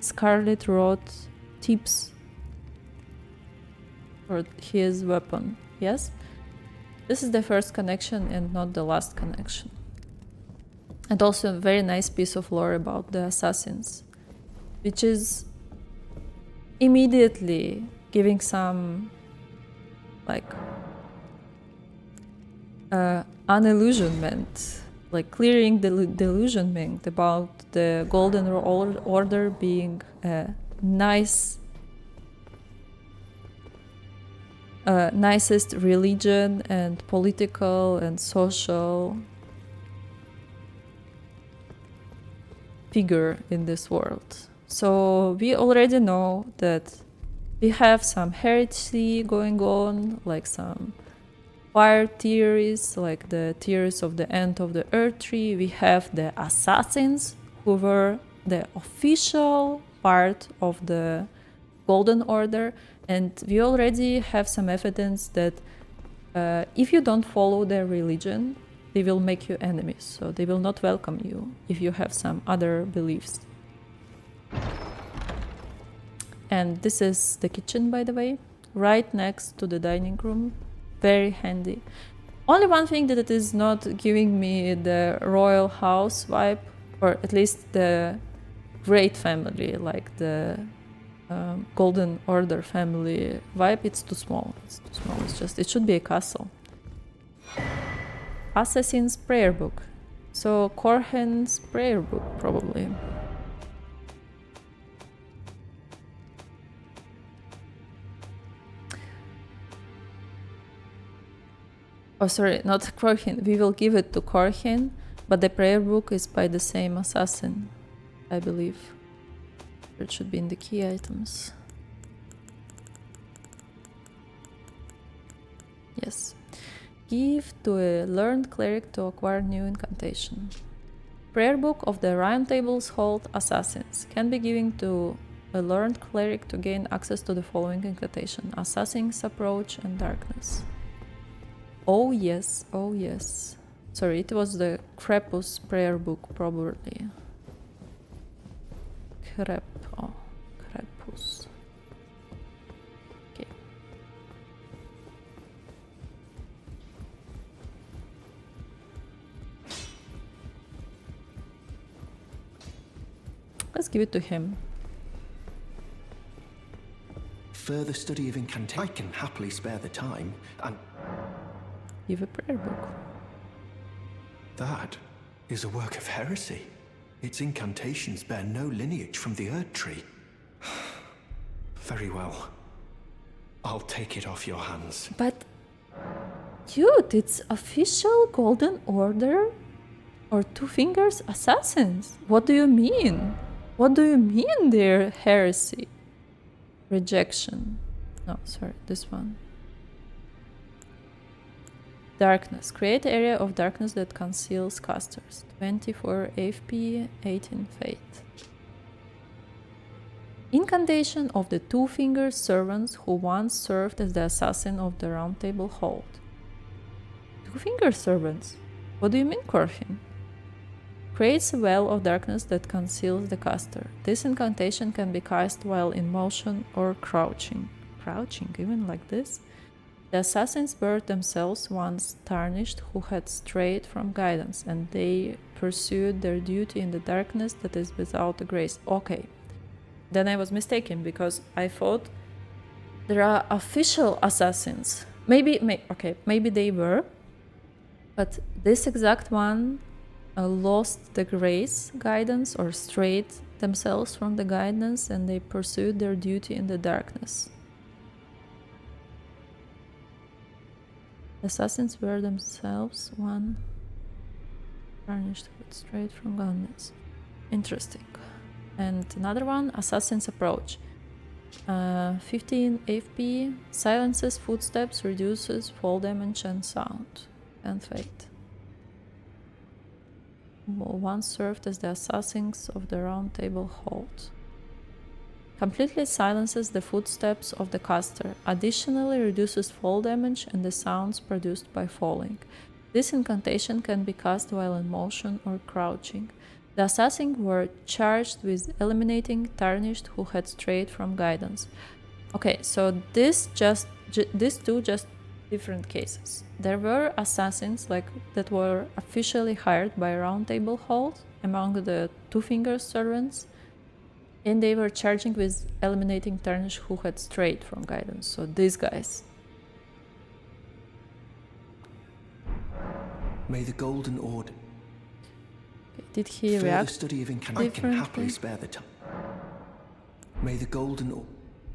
[SPEAKER 1] scarlet rot tips for his weapon? Yes? This is the first connection and not the last connection. And also a very nice piece of lore about the assassins, which is immediately giving some like unillusionment, like clearing the delusionment about the Golden Order being a nicest religion and political and social figure in this world. So we already know that we have some heresy going on, like some fire theories, like the theories of the end of the Earth Tree. We have the assassins, who were the official part of the Golden Order, and we already have some evidence that if you don't follow their religion, they will make you enemies, so they will not welcome you if you have some other beliefs. And this is the kitchen, by the way, right next to the dining room. Very handy. Only one thing that it is not giving me the royal house vibe, or at least the great family, like the Golden Order family vibe. It's too small. It should be a castle. Assassin's Prayer Book. So Korhen's prayer book, probably. Oh, sorry, not Korhen. We will give it to Korhen, but the prayer book is by the same assassin, I believe. It should be in the key items. Yes. Give to a learned cleric to acquire new incantation. Prayer book of the Roundtable's Hold Assassins can be given to a learned cleric to gain access to the following incantation: Assassin's Approach and Darkness. Oh yes, oh yes. Sorry, it was the Krepos prayer book, probably. Krepos. Okay. Let's give it to him.
[SPEAKER 4] Further study of incantation. I can happily spare the time, and
[SPEAKER 1] Give a prayer book.
[SPEAKER 4] that is a work of heresy. Its incantations bear no lineage from the Erd Tree. Very well. I'll take it off your hands.
[SPEAKER 1] But, dude, it's official Golden Order or Two Fingers assassins. What do you mean? What do you mean they're heresy? Rejection. No, sorry, this one. Darkness. Create area of darkness that conceals casters. 24 AFP, 18 Fate. Incantation of the Two-Fingered Servants who once served as the assassin of the Roundtable Hold. Two-Fingered Servants? What do you mean, Corfin? Creates a well of darkness that conceals the caster. This incantation can be cast while in motion or crouching. Crouching, even like this? The assassins were themselves once tarnished who had strayed from guidance, and they pursued their duty in the darkness that is without grace. Okay. Then I was mistaken, because I thought there are official assassins. Maybe they were, but this exact one lost the grace guidance or strayed themselves from the guidance, and they pursued their duty in the darkness. Assassins were themselves one tarnished but straight from guidance. Interesting. And another one, Assassin's Approach. 15 AFP, silences footsteps, reduces fall damage and sound. And Fate. Once served as the assassins of the Roundtable Hold. Completely silences the footsteps of the caster. Additionally reduces fall damage and the sounds produced by falling. This incantation can be cast while in motion or crouching. The assassins were charged with eliminating tarnished who had strayed from guidance. Okay, so these two just different cases. There were assassins that were officially hired by Roundtable Hold among the Two-Fingered Servants, and they were charging with eliminating tarnished who had strayed from guidance. So these guys.
[SPEAKER 4] May the Golden Order.
[SPEAKER 1] Did he
[SPEAKER 4] Further
[SPEAKER 1] react
[SPEAKER 4] study of incantation. I can happily spare the time. May the Golden Order.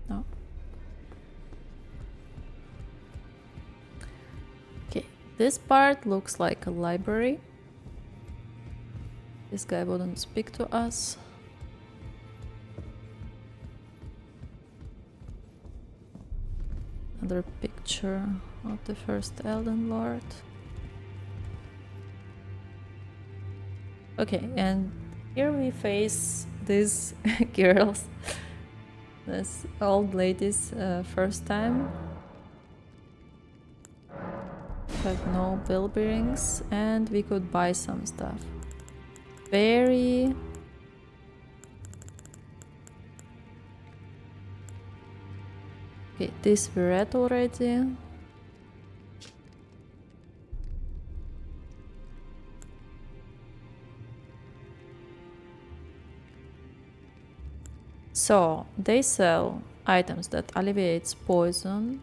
[SPEAKER 1] No. Okay, this part looks like a library. This guy wouldn't speak to us. Another picture of the first Elden Lord. Okay, and here we face these girls, this old lady's first time. Have no bell bearings, and we could buy some stuff. Very okay, this we read already. So, they sell items that alleviates poison,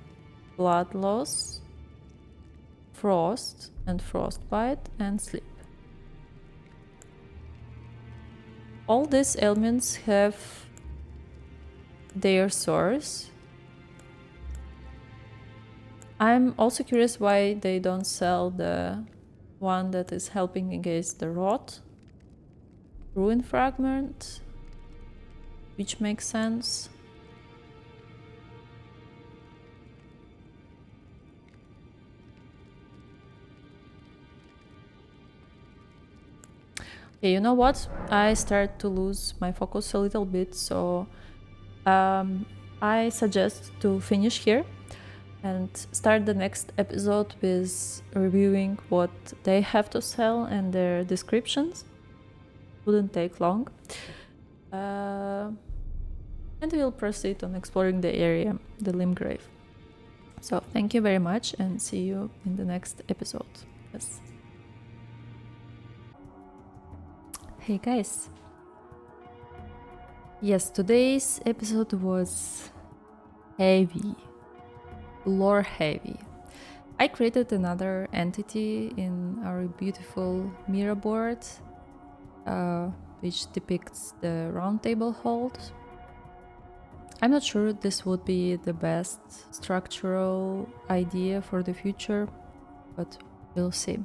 [SPEAKER 1] blood loss, frost and frostbite, and sleep. All these ailments have their source. I'm also curious why they don't sell the one that is helping against the rot. Ruin fragment, which makes sense. Okay, you know what? I start to lose my focus a little bit, so I suggest to finish here and start the next episode with reviewing what they have to sell and their descriptions. Wouldn't take long. And we'll proceed on exploring the area, the Limgrave. So thank you very much and see you in the next episode. Yes. Hey guys. Yes, today's episode was heavy. Lore heavy. I created another entity in our beautiful mirror board, which depicts the Roundtable Hold. I'm not sure this would be the best structural idea for the future, but we'll see.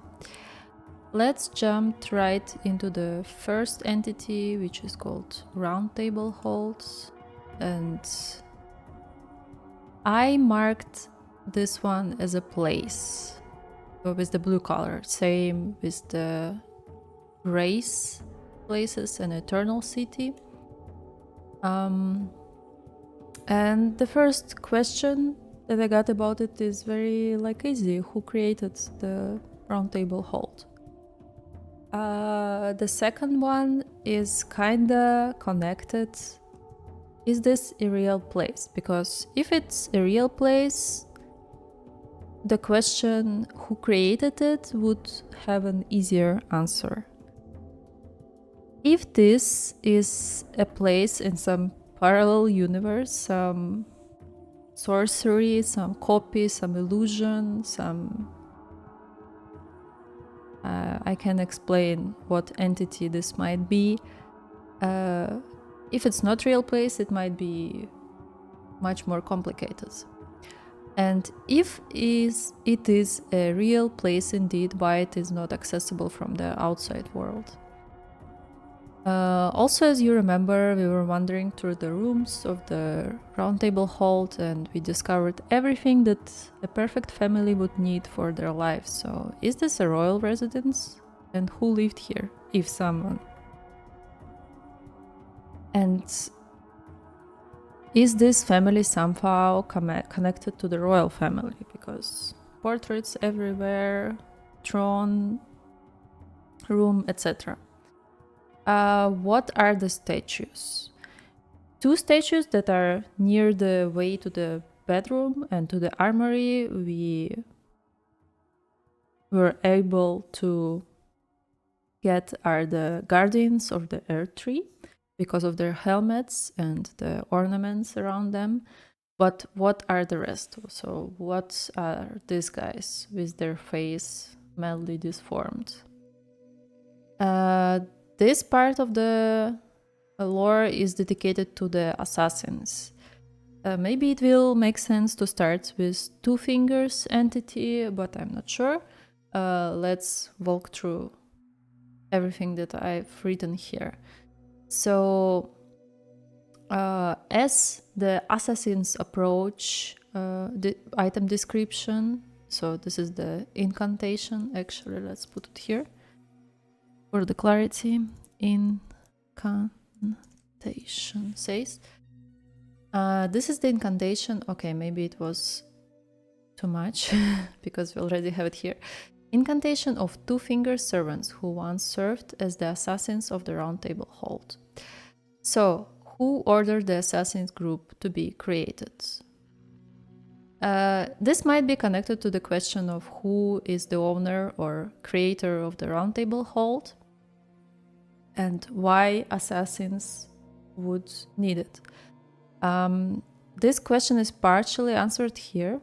[SPEAKER 1] Let's jump right into the first entity, which is called Roundtable Holds, and I marked this one as a place. with the blue color. Same with the Grace places and Eternal City. And the first question that I got about it is very easy. Who created the Roundtable Hold? The second one is kinda connected. Is this a real place? Because if it's a real place, the question who created it would have an easier answer. If this is a place in some parallel universe, some sorcery, some copy, some illusion, some... I can explain what entity this might be. If it's not real place, it might be much more complicated. And if it is a real place indeed, why it is not accessible from the outside world. Also, as you remember, we were wandering through the rooms of the Roundtable Hold and we discovered everything that a perfect family would need for their lives. So, is this a royal residence? And who lived here, if someone? And is this family somehow connected to the royal family? Because portraits everywhere, throne, room, etc. What are the statues? 2 statues that are near the way to the bedroom and to the armory we were able to get are the guardians of the Earth Tree because of their helmets and the ornaments around them. But what are the rest? So what are these guys with their face mildly disformed? This part of the lore is dedicated to the assassins. Maybe it will make sense to start with Two Fingers entity, but I'm not sure. Let's walk through everything that I've written here. So, as the assassins approach the item description, so this is the incantation, actually, let's put it here. For the clarity, incantation says. This is the incantation. Okay, maybe it was too much because we already have it here. Incantation of Two-Finger servants who once served as the assassins of the Roundtable Hold. So, who ordered the assassins group to be created? This might be connected to the question of who is the owner or creator of the Roundtable Hold and why assassins would need it. This question is partially answered here.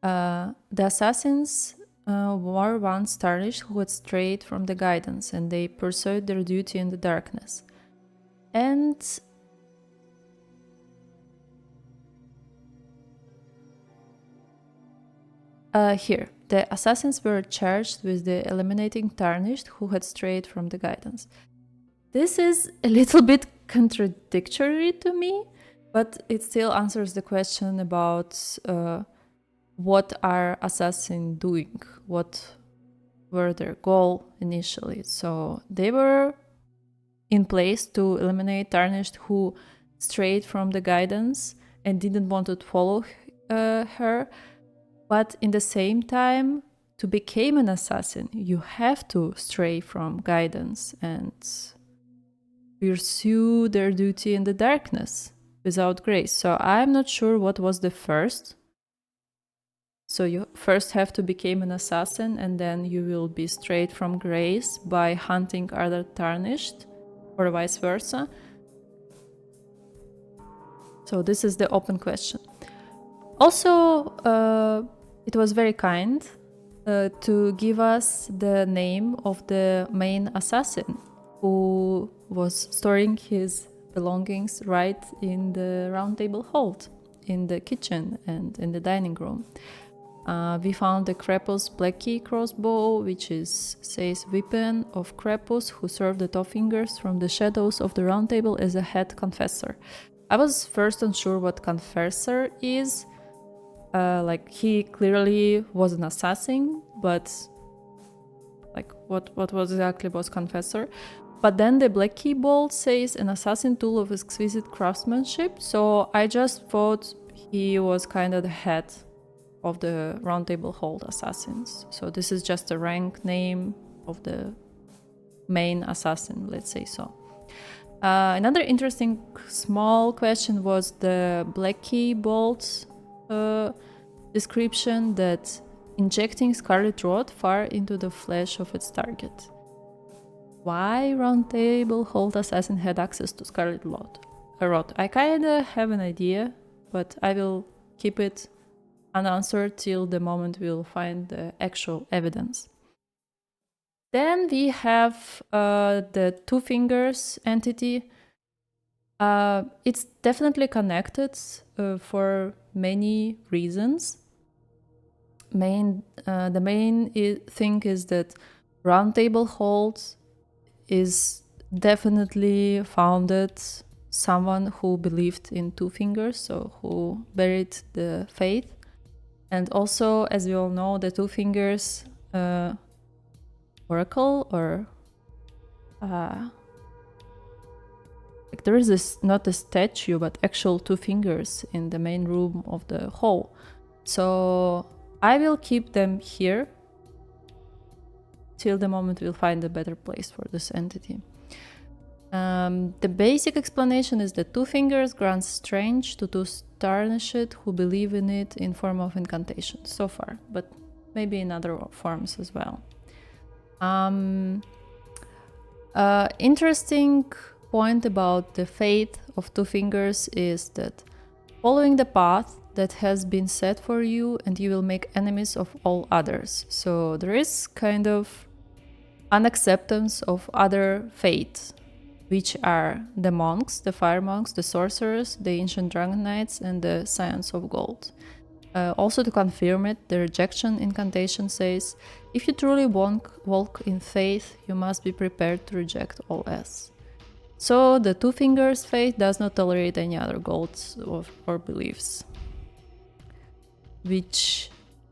[SPEAKER 1] The assassins were once tarnished who had strayed from the guidance and they pursued their duty in the darkness. And here, the assassins were charged with the eliminating tarnished who had strayed from the guidance. This is a little bit contradictory to me, but it still answers the question about what are assassins doing, what were their goal initially. So they were in place to eliminate tarnished who strayed from the guidance and didn't want to follow her. But in the same time, to become an assassin, you have to stray from guidance and pursue their duty in the darkness without grace. So I'm not sure what was the first. So you first have to become an assassin and then you will be strayed from grace by hunting other tarnished or vice versa. So this is the open question. Also, it was very kind to give us the name of the main assassin who was storing his belongings right in the Roundtable Hold, in the kitchen and in the dining room. We found the Krepus Blackie crossbow, which says weapon of Krepus, who served the Two Fingers from the shadows of the Roundtable as a head confessor. I was first unsure what confessor is. He clearly was an assassin, but like what was exactly was Confessor. But then the Black Key Bolt says an assassin tool of exquisite craftsmanship. So I just thought he was kind of the head of the Roundtable Hold assassins. So this is just a rank name of the main assassin, let's say so. Another interesting small question was the Black Key Bolt description that injecting Scarlet Rot far into the flesh of its target. Why Roundtable Hold Assassin had access to Scarlet Rot? I kinda have an idea, but I will keep it unanswered till the moment we'll find the actual evidence. Then we have the Two Fingers entity. It's definitely connected for many reasons. The main thing is that Roundtable Hold is definitely founded someone who believed in Two Fingers, so who buried the faith. And also, as we all know, the Two Fingers oracle, or like there is this not a statue but actual two fingers in the main room of the hall. So I will keep them here till the moment we'll find a better place for this entity. The basic explanation is that Two Fingers grants strength to those tarnished who believe in it in form of incantation so far, but maybe in other forms as well. Interesting point about the faith of Two Fingers is that following the path that has been set for you and you will make enemies of all others. So there is kind of unacceptance of other faiths, which are the monks, the fire monks, the sorcerers, the ancient dragon knights, and the science of gold. Also to confirm it, the rejection incantation says, if you truly walk in faith, you must be prepared to reject all else. So the Two Fingers faith does not tolerate any other gods or beliefs.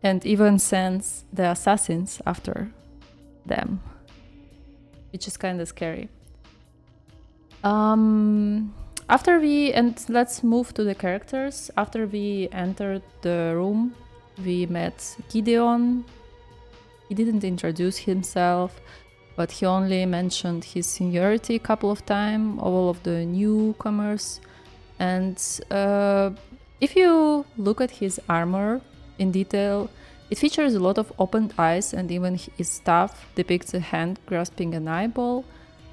[SPEAKER 1] And even sends the assassins after them, which is kind of scary. Let's move to the characters. After we entered the room, we met Gideon. He didn't introduce himself, but he only mentioned his seniority a couple of times, all of the newcomers. And if you look at his armor in detail, it features a lot of opened eyes, and even his staff depicts a hand grasping an eyeball.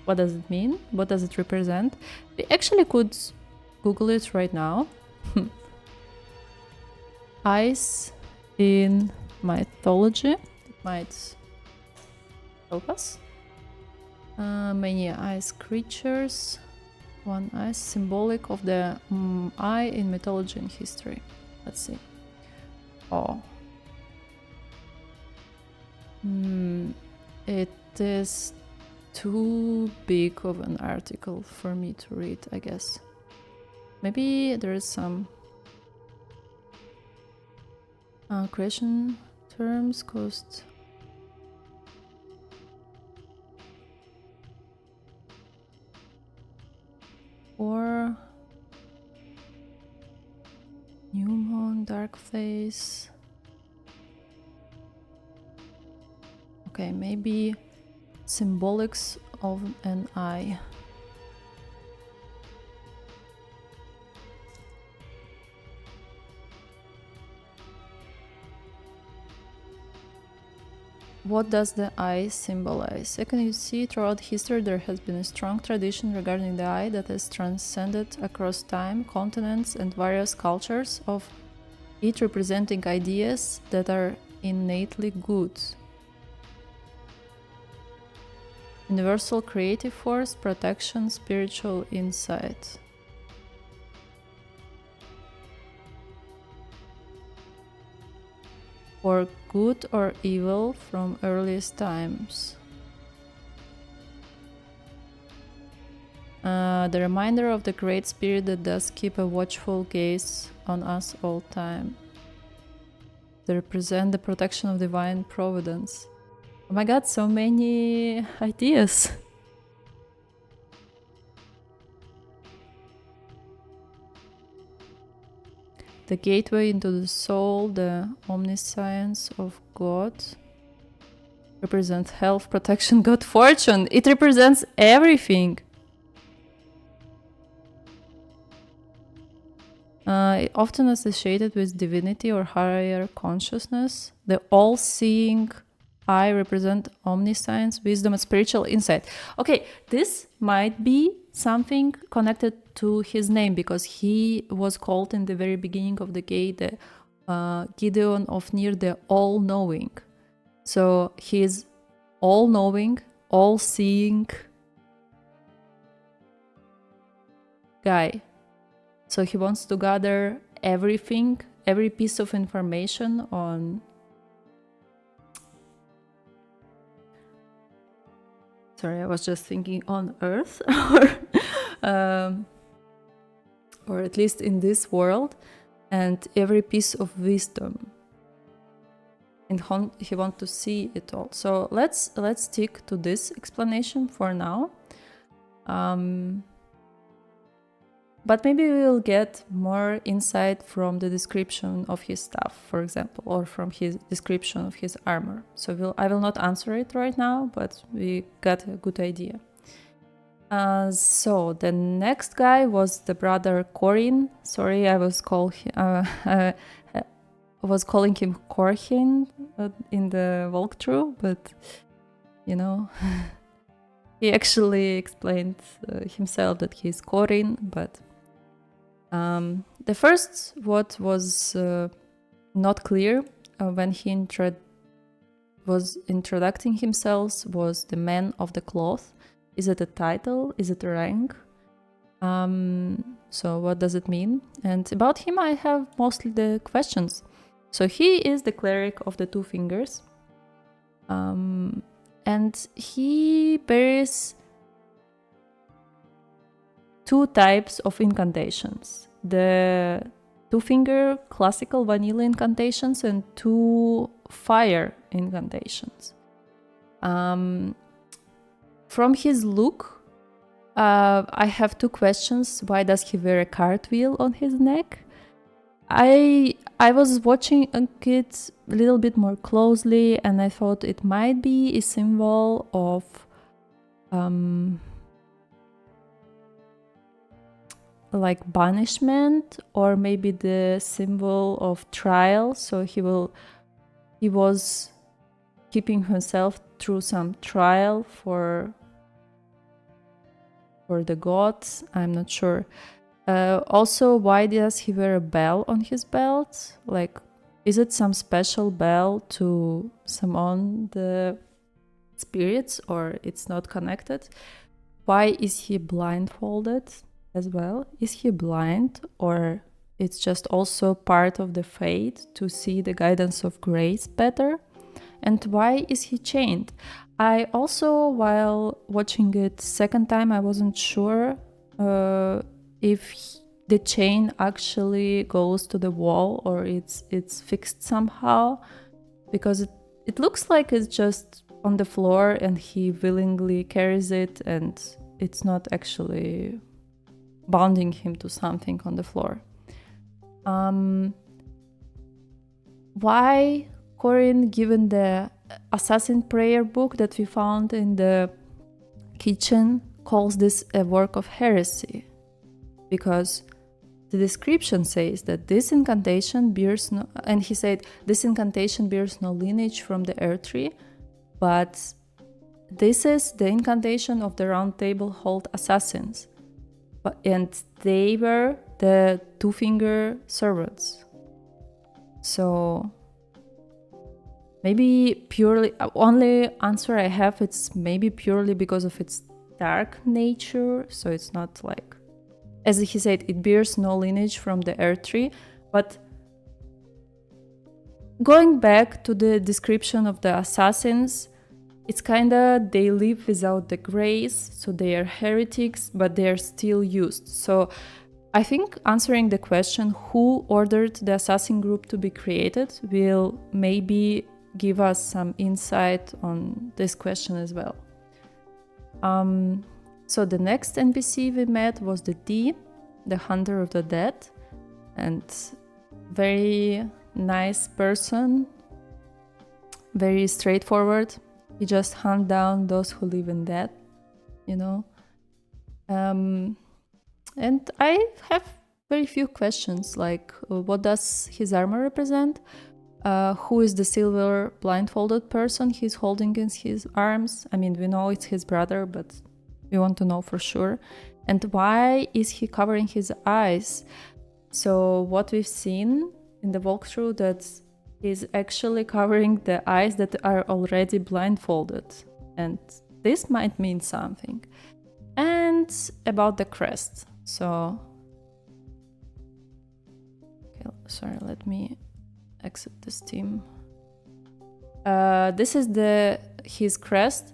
[SPEAKER 1] What does it mean? What does it represent? We actually could Google it right now. Eyes in mythology. It might help us. Many eyes creatures. One eye, symbolic of the eye in mythology and history. Let's see. Oh. It is too big of an article for me to read, I guess. Maybe there is some creation terms, cost. Or new moon, dark face. Okay, maybe symbolics of an eye. What does the eye symbolize? Can you see throughout history there has been a strong tradition regarding the eye that has transcended across time, continents, and various cultures, of it representing ideas that are innately good. Universal creative force, protection, spiritual insight. For good or evil from earliest times. The reminder of the great spirit that does keep a watchful gaze on us all time. They represent the protection of divine providence. Oh my god, so many ideas. The gateway into the soul, the omniscience of God, represents health, protection, good fortune. It represents everything. Often associated with divinity or higher consciousness. The all-seeing eye represent omniscience, wisdom, and spiritual insight. Okay, this might be something connected to his name, because he was called in the very beginning of the gate the Gideon of Nir, the all-knowing. So he is all-knowing, all-seeing guy. So he wants to gather everything, every piece of information on... Sorry, I was just thinking on Earth, or at least in this world, and every piece of wisdom. And he wants to see it all. So let's stick to this explanation for now. But maybe we will get more insight from the description of his stuff, for example, or from his description of his armor. So I will not answer it right now, but we got a good idea. So the next guy was the brother Corin. Sorry, I was calling him Corhin in the walkthrough, but you know, he actually explained himself that he's Corin. But the first what was not clear when he was introducing himself was the man of the cloth. Is it a title? Is it a rank? So what does it mean? And about him I have mostly the questions. So he is the cleric of the two fingers. And he bears two types of incantations. The two-finger classical vanilla incantations and two fire incantations. From his look, I have two questions. Why does he wear a cartwheel on his neck? I was watching it a little bit more closely, and I thought it might be a symbol of like banishment, or maybe the symbol of trial. So he was keeping himself through some trial for the gods. I'm not sure. Also, why does he wear a bell on his belt? Like, is it some special bell to summon the spirits, or it's not connected? Why is he blindfolded as well? Is he blind, or it's just also part of the fate to see the guidance of grace better? And why is he chained? I also, while watching it second time, I wasn't sure if the chain actually goes to the wall or it's fixed somehow, because it looks like it's just on the floor and he willingly carries it, and it's not actually bounding him to something on the floor. Why Corin, given the assassin prayer book that we found in the kitchen, calls this a work of heresy? Because the description says that this incantation bears no, and he said this incantation bears no lineage from the Earth Tree, but this is the incantation of the Roundtable hold assassins, and they were the two-finger servants. So maybe purely, only answer I have, it's maybe purely because of its dark nature. So it's not like, as he said, it bears no lineage from the Earth Tree. But going back to the description of the assassins, it's kinda, they live without the grace, so they are heretics, but they are still used. So I think answering the question who ordered the assassin group to be created will maybe give us some insight on this question as well. So the next NPC we met was the D, the Hunter of the Dead, and very nice person, very straightforward. He just hunt down those who live in death, you know. And I have very few questions, like what does his armor represent? Who is the silver blindfolded person he's holding in his arms? I mean, we know it's his brother, but we want to know for sure. And why is he covering his eyes? So what we've seen in the walkthrough, that he's actually covering the eyes that are already blindfolded. And this might mean something. And about the crest. So, okay, sorry, let me exit this team. This is his crest.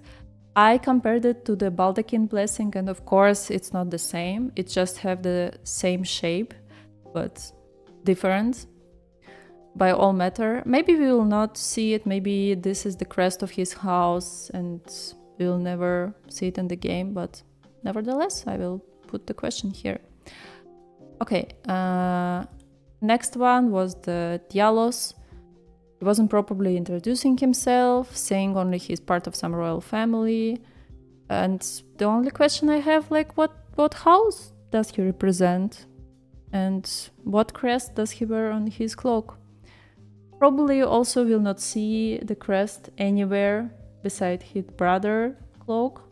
[SPEAKER 1] I compared it to the Baldachin blessing, and of course it's not the same. It just have the same shape, but different by all matter. Maybe we will not see it. Maybe this is the crest of his house and we'll never see it in the game, but nevertheless, I will put the question here. Okay, next one was the Dialos. He wasn't properly introducing himself, saying only he's part of some royal family. And the only question I have, like, what house does he represent? And what crest does he wear on his cloak? Probably also will not see the crest anywhere beside his brother cloak.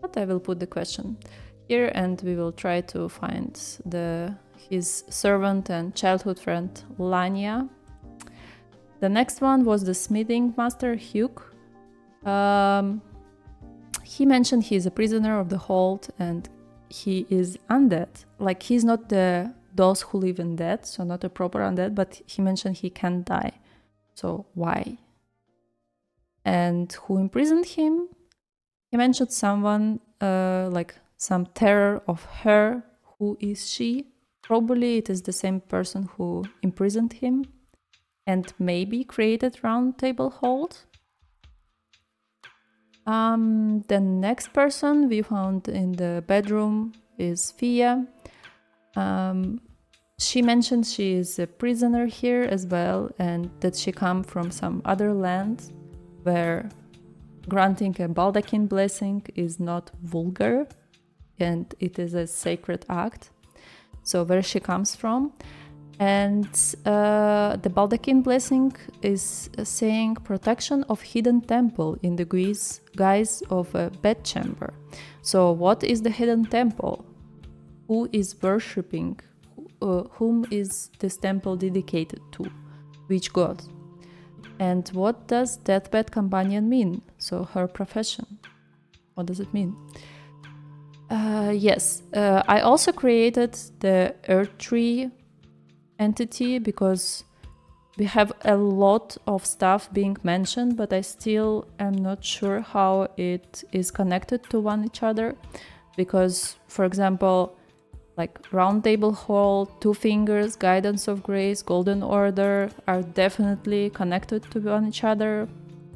[SPEAKER 1] But I will put the question here and we will try to find his servant and childhood friend Lanya. The next one was the smithing master Hugh. He mentioned he is a prisoner of the hold and he is undead. Like, he's not those who live in death, so not a proper undead, but he mentioned he can die. So why? And who imprisoned him? He mentioned someone, like some terror of her. Who is she? Probably it is the same person who imprisoned him and maybe created Roundtable Hold. The next person we found in the bedroom is Fia. She mentioned she is a prisoner here as well, and that she come from some other land where granting a Baldachin blessing is not vulgar and it is a sacred act. So where she comes from. And the Baldachin blessing is saying protection of hidden temple in the guise of a bedchamber. So what is the hidden temple? Who is worshipping? Whom is this temple dedicated to? Which god? And what does deathbed companion mean? So her profession. What does it mean? Yes, I also created the Earth Tree entity because we have a lot of stuff being mentioned, but I still am not sure how it is connected to each other. Because, for example, like Roundtable Hall, Two Fingers, Guidance of Grace, Golden Order are definitely connected to each other,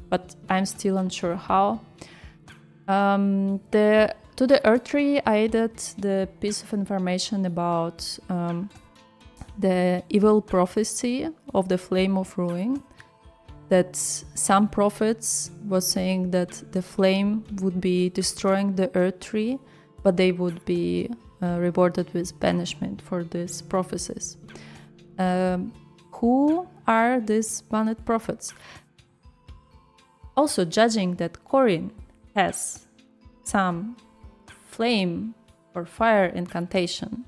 [SPEAKER 1] but I'm still unsure how. To the Earth Tree, I added the piece of information about the evil prophecy of the Flame of Ruin, that some prophets was saying that the flame would be destroying the Earth Tree, but they would be rewarded with banishment for these prophecies. Who are these banned prophets? Also, judging that Corin has some flame or fire incantation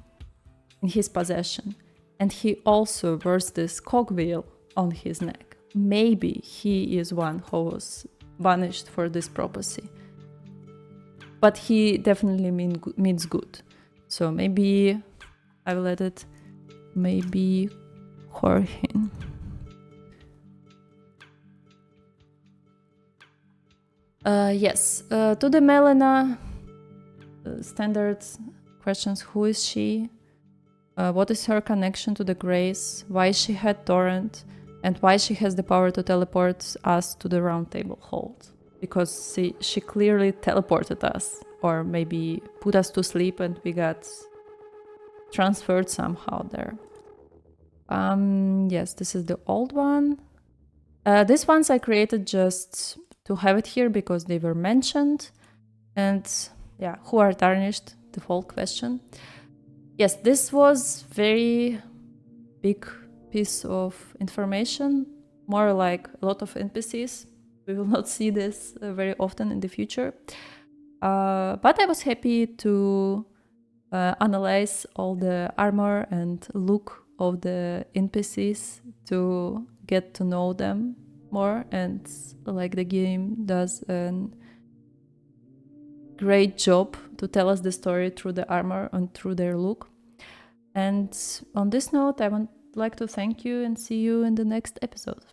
[SPEAKER 1] in his possession, and he also wears this cogwheel on his neck. Maybe he is one who was banished for this prophecy. But he definitely means good. So maybe I will let it, maybe Jorhin. Yes, to the Melina, standard questions: who is she? What is her connection to the Grace? Why she had Torrent? and why she has the power to teleport us to the Roundtable hold. Because she clearly teleported us, or maybe put us to sleep and we got transferred somehow there. Yes, this is the old one. These ones I created just to have it here because they were mentioned. And yeah, who are tarnished? Default question. Yes, this was very big piece of information, more like a lot of NPCs. We will not see this very often in the future. But I was happy to analyze all the armor and look of the NPCs to get to know them more, and like the game does a great job to tell us the story through the armor and through their look. And on this note, I would like to thank you and see you in the next episode.